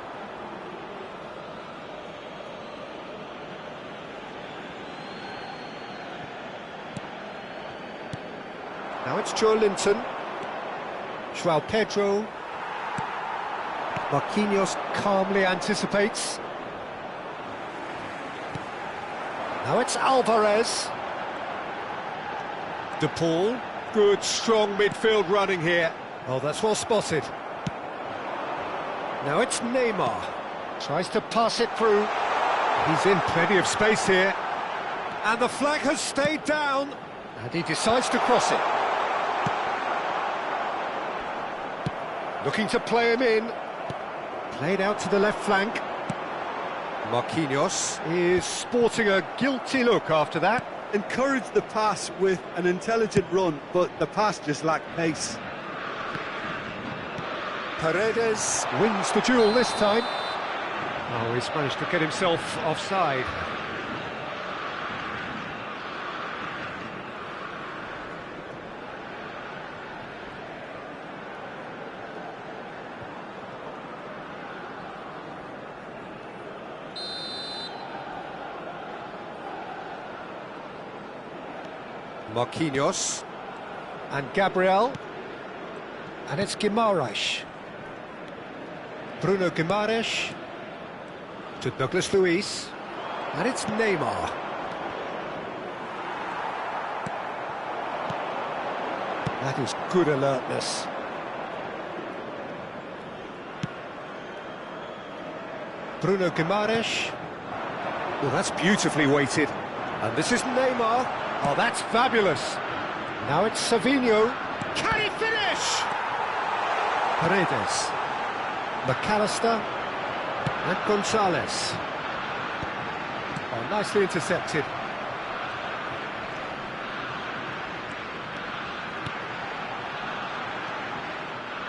Now it's Joelinton. João Pedro. Marquinhos calmly anticipates. Now it's Alvarez. De Paul. Good, strong midfield running here. Oh, that's well spotted. Now it's Neymar. Tries to pass it through. He's in plenty of space here. And the flag has stayed down. And he decides to cross it. Looking to play him in. Played out to the left flank. Marquinhos is sporting a guilty look after that. Encouraged the pass with an intelligent run, but the pass just lacked pace. Paredes wins the duel this time. Oh, he's managed to get himself offside. Marquinhos and Gabriel, and it's Guimaraes. Bruno Guimaraes to Douglas Luiz, and it's Neymar. That is good alertness. Bruno Guimaraes. Well, that's beautifully weighted. And this is Neymar. Oh, that's fabulous. Now it's Savinho. Can he finish? Paredes. McAllister. And Gonzalez. Oh, nicely intercepted.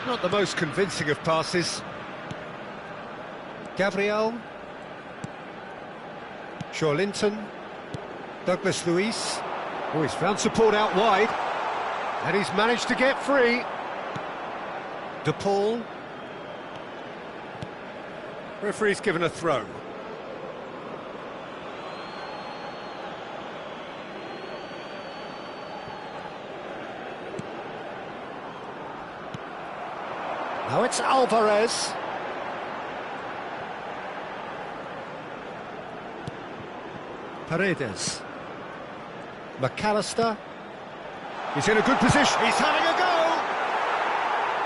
Not the most convincing of passes. Gabriel. Joelinton. Douglas Luiz. Oh, he's found support out wide. And he's managed to get free. De Paul. Referee's given a throw. Now it's Alvarez. Paredes. McAllister. He's in a good position. He's having a go.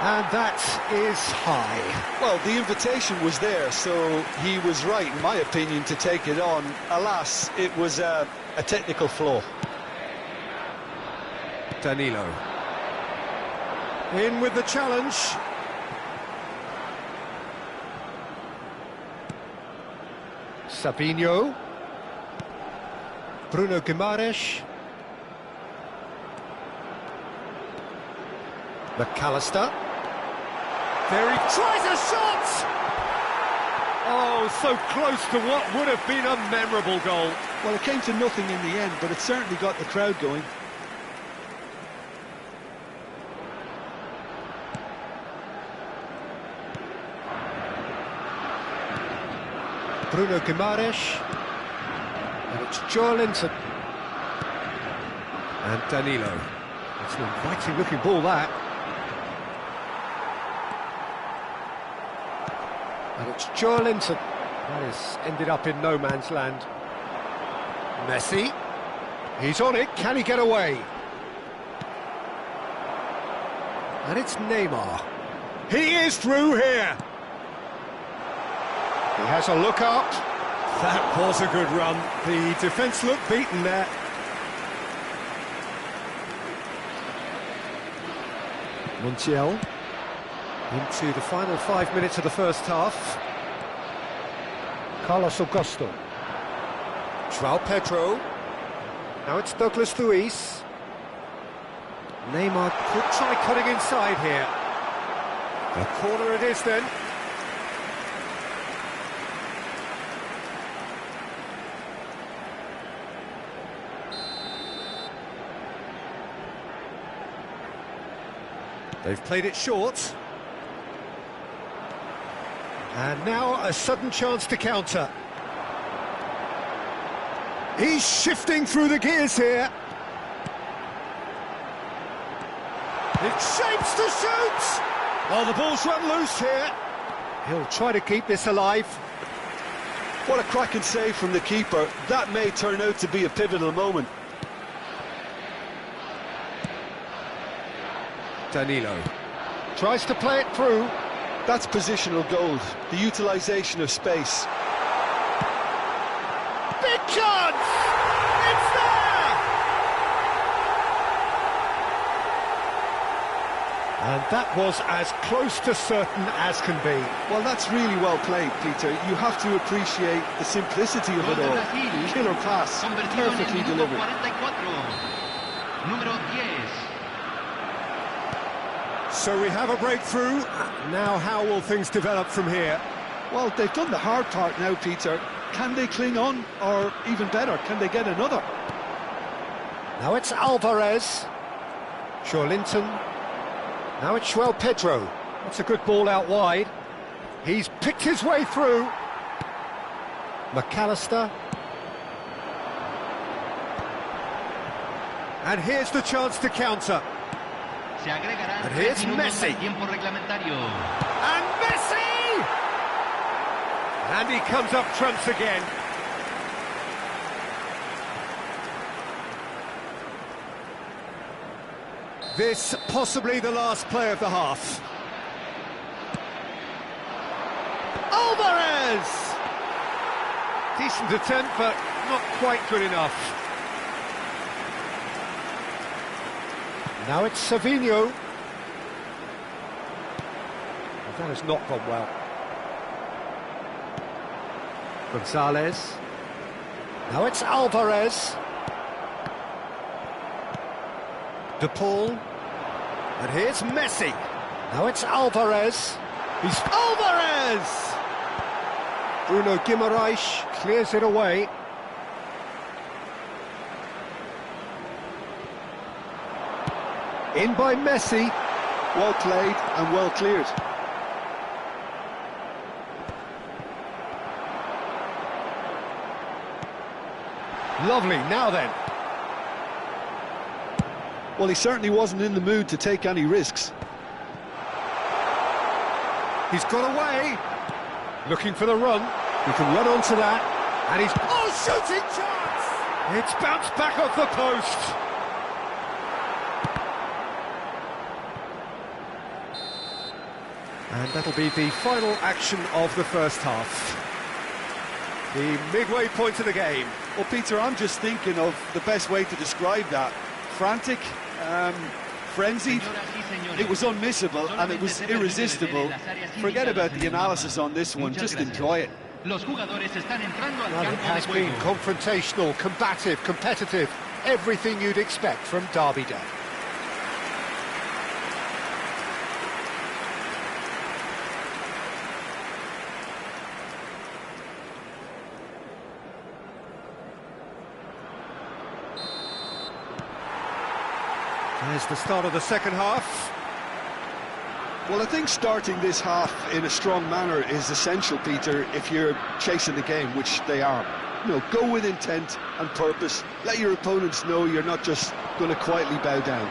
And that is high. Well, the invitation was there, so he was right, in my opinion, to take it on. Alas, it was a technical flaw. Danilo. In with the challenge. Savinho. Bruno Guimaraes. McAllister. There he tries a shot! Oh, so close to what would have been a memorable goal. Well, it came to nothing in the end, but it certainly got the crowd going. Bruno Guimaraes. And it's Joelinton. And Danilo. It's an inviting looking ball, that. And it's Linton. That has ended up in no man's land. Messi. He's on it. Can he get away? And it's Neymar. He is through here. He has a look up. That was a good run. The defence looked beaten there. Montiel into the final 5 minutes of the first half. Carlos Augusto. João Pedro. Now it's Douglas Luiz. Neymar could try cutting inside here. A corner it is then. They've played it short. And now a sudden chance to counter. He's shifting through the gears here. It shapes to shoot! Oh, the ball's run loose here. He'll try to keep this alive. What a cracking save from the keeper. That may turn out to be a pivotal moment. Danilo tries to play it through. That's positional gold, the utilisation of space. Big chance! It's there! And that was as close to certain as can be. Well, that's really well played, Peter. You have to appreciate the simplicity of it all. Killer pass, perfectly delivered. Número 10. So we have a breakthrough. Now how will things develop from here? Well, they've done the hard part now, Peter. Can they cling on, or even better, can they get another? Now it's Alvarez. Linton. Now it's João Pedro. That's a good ball out wide. He's picked his way through. McAllister. And here's the chance to counter. And here's Messi. And Messi! And he comes up trumps again. This possibly the last play of the half. Alvarez! Decent attempt, but not quite good enough. Now it's Savinho. Well, that has not gone well. Gonzalez. Now it's Alvarez. De Paul. And here's Messi. Now it's Alvarez. He's Alvarez! Bruno Guimaraes clears it away. In by Messi. Well played and well cleared. Lovely, now then. Well, he certainly wasn't in the mood to take any risks. He's got away. Looking for the run. He can run onto that. And he's... Oh, shooting chance! It's bounced back off the post. And that'll be the final action of the first half. The midway point of the game. Well, Peter, I'm just thinking of the best way to describe that. Frantic, frenzied. It was unmissable and it was irresistible. Forget about the analysis on this one, just enjoy it. Well, it has been confrontational, combative, competitive, everything you'd expect from Derby Day. There's the start of the second half. Well, I think starting this half in a strong manner is essential, Peter, if you're chasing the game, which they are. You know, go with intent and purpose. Let your opponents know you're not just going to quietly bow down.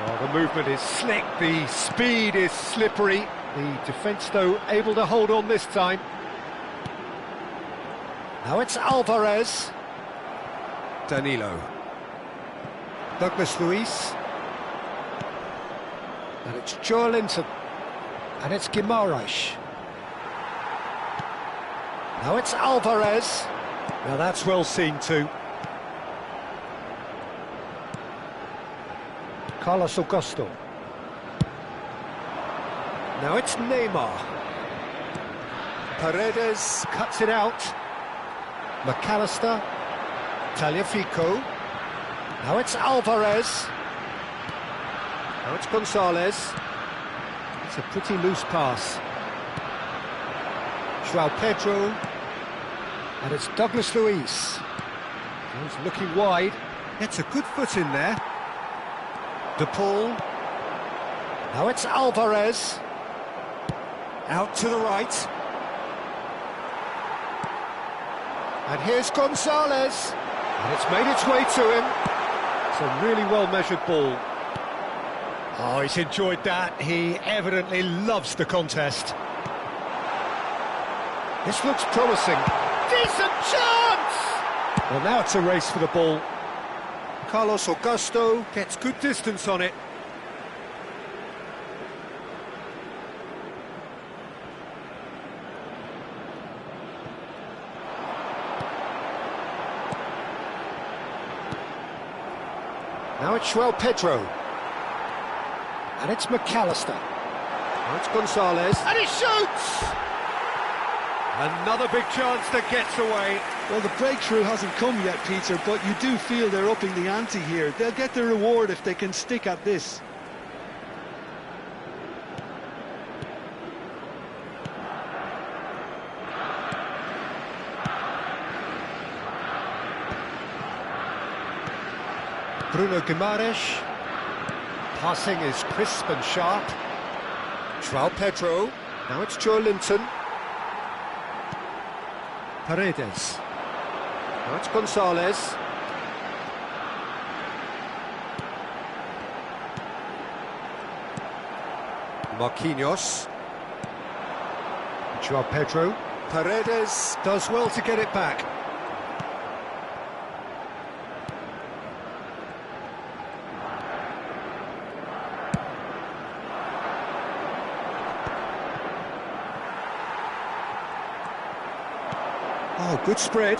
Oh, the movement is slick, the speed is slippery. The defence, though, able to hold on this time. Now it's Alvarez. Danilo. Douglas Luiz. And it's Joelinton. And it's Guimaraes. Now it's Alvarez. Now that's well seen too. Carlos Augusto. Now it's Neymar. Paredes cuts it out. McAllister. Tagliafico. Now it's Alvarez. Now it's Gonzalez. It's a pretty loose pass. João Pedro. And it's Douglas Luiz. He's looking wide. Gets a good foot in there. De Paul. Now it's Alvarez. Out to the right. And here's Gonzalez. And it's made its way to him. It's a really well-measured ball. Oh, he's enjoyed that. He evidently loves the contest. This looks promising. Decent chance! Well, now it's a race for the ball. Carlos Augusto gets good distance on it. Now it's João Pedro. And it's McAllister. Now it's Gonzalez. And he shoots! Another big chance that gets away. Well, the breakthrough hasn't come yet, Peter, but you do feel they're upping the ante here. They'll get the reward if they can stick at this. Bruno Guimaraes. Passing is crisp and sharp. João Pedro. Now it's Joelinton. Paredes. Now it's Gonzalez. Marquinhos. João Pedro. Paredes does well to get it back. Oh, good spread.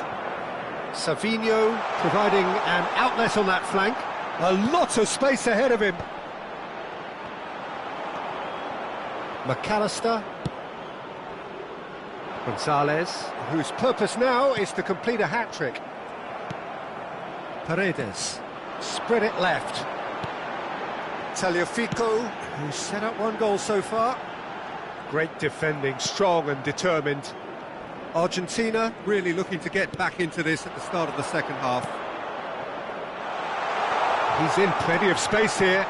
Savinho providing an outlet on that flank. A lot of space ahead of him. McAllister. Gonzalez, whose purpose now is to complete a hat-trick. Paredes. Spread it left. Tagliafico, who's set up one goal so far. Great defending, strong and determined. Argentina really looking to get back into this at the start of the second half. He's in plenty of space here.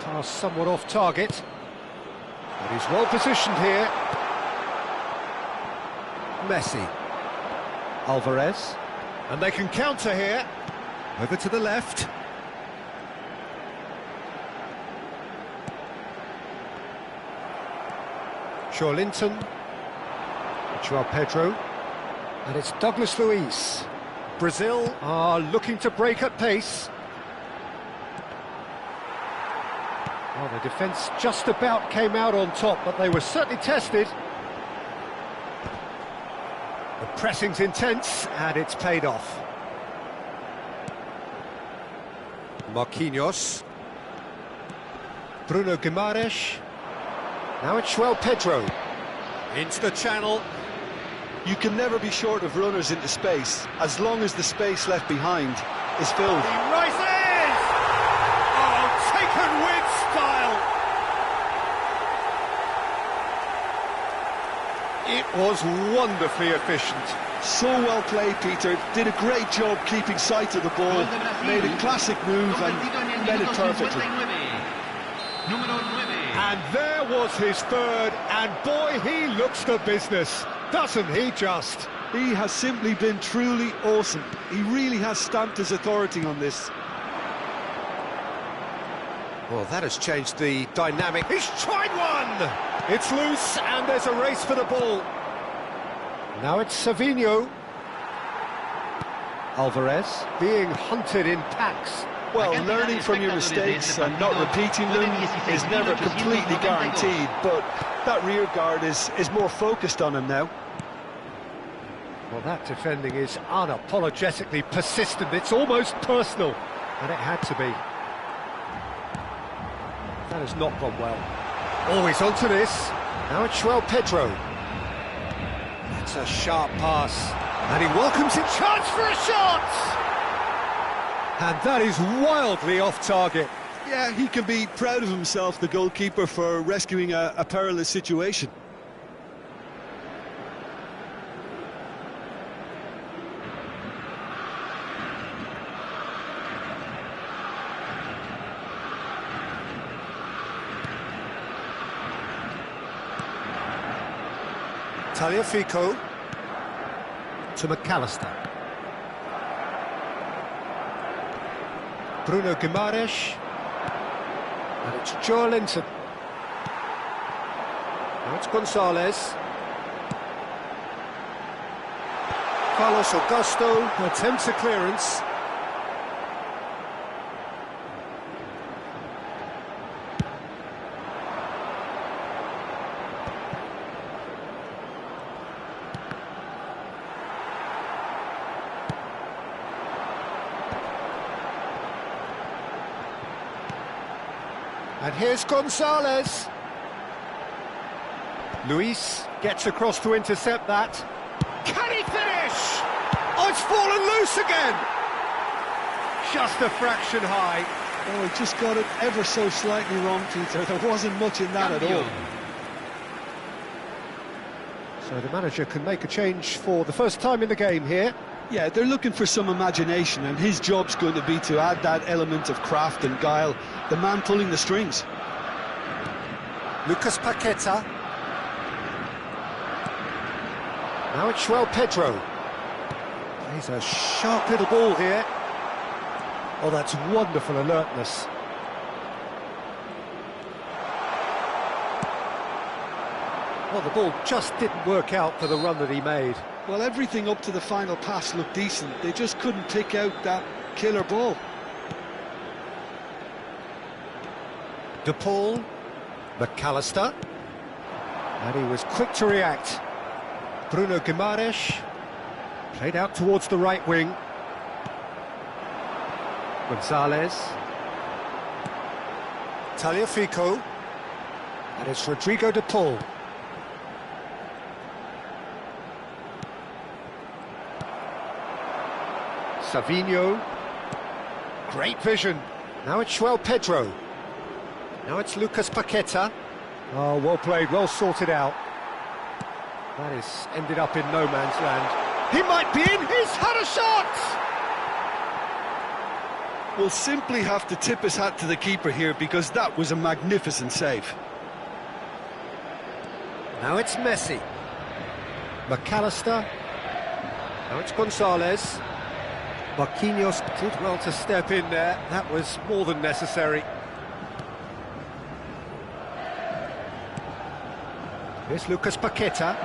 Pass somewhat off target. But he's well positioned here. Messi. Alvarez. And they can counter here. Over to the left. Joelinton, João Pedro, and it's Douglas Luiz. Brazil are looking to break at pace. Well, the defence just about came out on top, but they were certainly tested. The pressing's intense, and it's paid off. Marquinhos. Bruno Guimaraes. Now it's João Pedro. Into the channel. You can never be short of runners into space, as long as the space left behind is filled. He rises! Oh, taken with style! It was wonderfully efficient. So well played, Peter. Did a great job keeping sight of the ball. Made a classic move and read it perfectly. And there was his third, and boy, he looks the business, doesn't he just? He has simply been truly awesome. He really has stamped his authority on this. Well, that has changed the dynamic. He's tried one! It's loose, and there's a race for the ball. Now it's Savinho. Alvarez being hunted in packs. Well, learning from your mistakes and not repeating them is never completely guaranteed, but that rear guard is more focused on him now. Well, that defending is unapologetically persistent. It's almost personal, and it had to be. That has not gone well. Always onto this. Now it's João Pedro. That's a sharp pass. And he welcomes it. Chance for a shot! And that is wildly off target. Yeah, he can be proud of himself, the goalkeeper, for rescuing a perilous situation. Tagliafico to McAllister. Bruno Guimaraes. And it's Joe Linton. Now it's Gonzalez. Carlos Augusto attempts a clearance. And here's Gonzalez. Luis gets across to intercept that. Can he finish? Oh, it's fallen loose again. Just a fraction high. Oh, he just got it ever so slightly wrong, Peter. There wasn't much in that at all. So the manager can make a change for the first time in the game here. Yeah, they're looking for some imagination, and his job's going to be to add that element of craft and guile, the man pulling the strings. Lucas Paqueta. Now it's João Pedro. Plays a sharp little ball here. Oh, that's wonderful alertness. Well, the ball just didn't work out for the run that he made. Well, everything up to the final pass looked decent. They just couldn't pick out that killer ball. De Paul, McAllister, and he was quick to react. Bruno Guimaraes played out towards the right wing. Gonzalez, Tagliafico, and it's Rodrigo De Paul. Savinho, great vision. Now it's João Pedro. Now it's Lucas Paqueta. Oh, well played, well sorted out. That is ended up in no man's land. He might be in, he's had a shot! We'll simply have to tip his hat to the keeper here, because that was a magnificent save. Now it's Messi. McAllister. Now it's Gonzalez. Marquinhos did well to step in there. That was more than necessary. Here's Lucas Paqueta.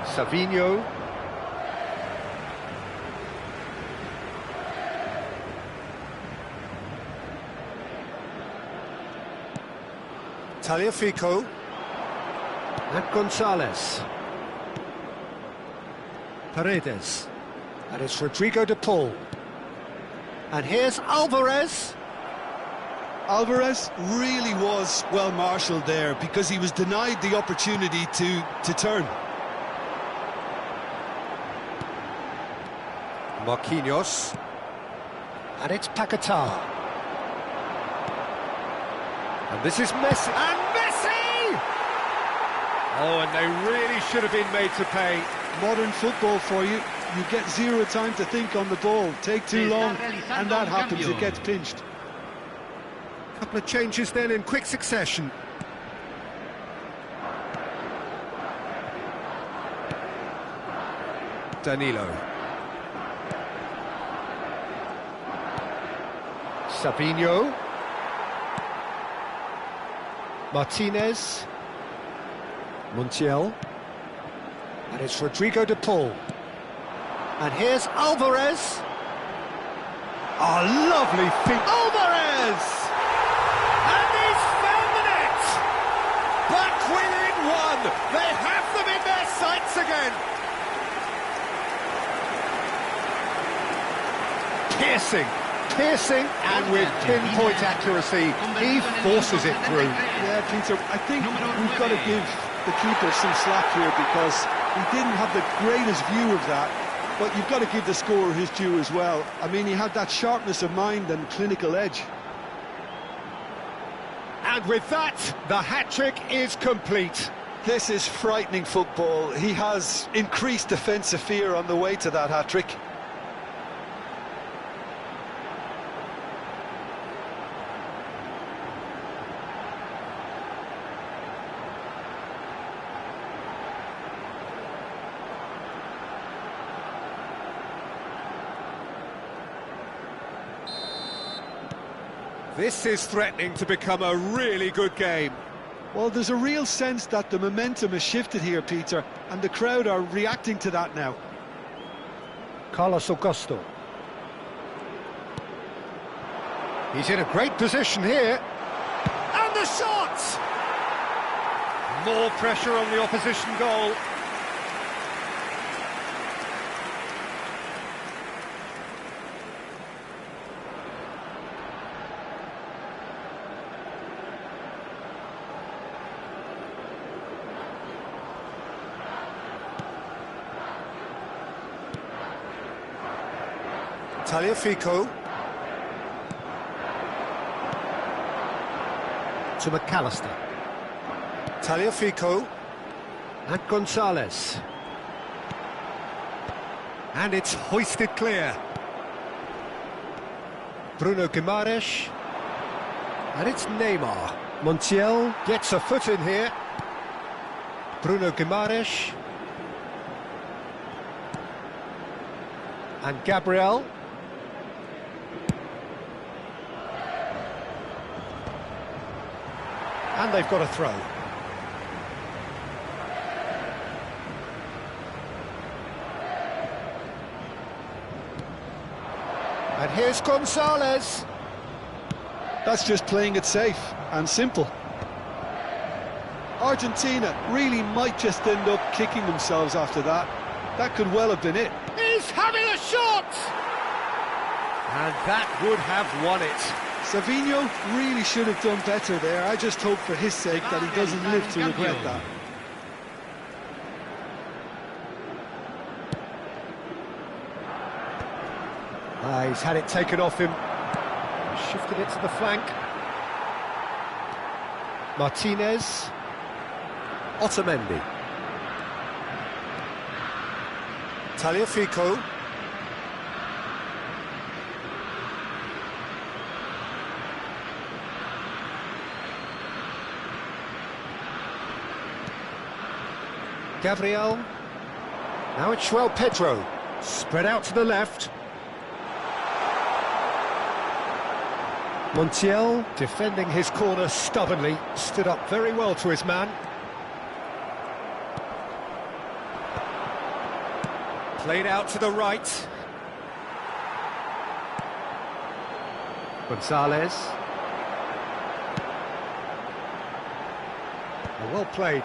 Savinho. Tagliafico. And Gonzalez. Paredes. And it's Rodrigo De Paul. And here's Alvarez. Alvarez really was well marshalled there, because he was denied the opportunity to turn. Marquinhos. And it's Paquetá. And this is Messi. And Messi! Oh, and they really should have been made to pay. Modern football for you. You get zero time to think on the ball. Take too long, and that happens. It gets pinched. Couple of changes then in quick succession. Danilo. Savinho. Martinez. Montiel. And it's Rodrigo de Paul. And here's Alvarez. A lovely feat. Alvarez! And he's found the net! Back within one! They have them in their sights again! Piercing, and with pinpoint accuracy, he forces it through. Yeah, Peter, I think we've got to give the keeper some slack here because he didn't have the greatest view of that. But you've got to give the scorer his due as well. I mean, he had that sharpness of mind and clinical edge. And with that, the hat-trick is complete. This is frightening football. He has increased defensive fear on the way to that hat-trick. This is threatening to become a really good game. Well, there's a real sense that the momentum has shifted here, Peter, and the crowd are reacting to that now. Carlos Augusto. He's in a great position here. And the shot! More pressure on the opposition goal. Tagliafico. To McAllister. Tagliafico. And Gonzalez. And it's hoisted clear. Bruno Guimaraes. And it's Neymar. Montiel gets a foot in here. Bruno Guimaraes. And Gabriel. And they've got a throw. And here's Gonzalez. That's just playing it safe and simple. Argentina really might just end up kicking themselves after that. That could well have been it. He's having a shot! And that would have won it. Savinho really should have done better there. I just hope for his sake that he doesn't live to regret that. He's had it taken off him. Shifted it to the flank. Martinez. Otamendi. Tagliafico. Gabriel. Now it's João Pedro. Spread out to the left. Montiel, defending his corner stubbornly, stood up very well to his man. Played out to the right. Gonzalez. Well played.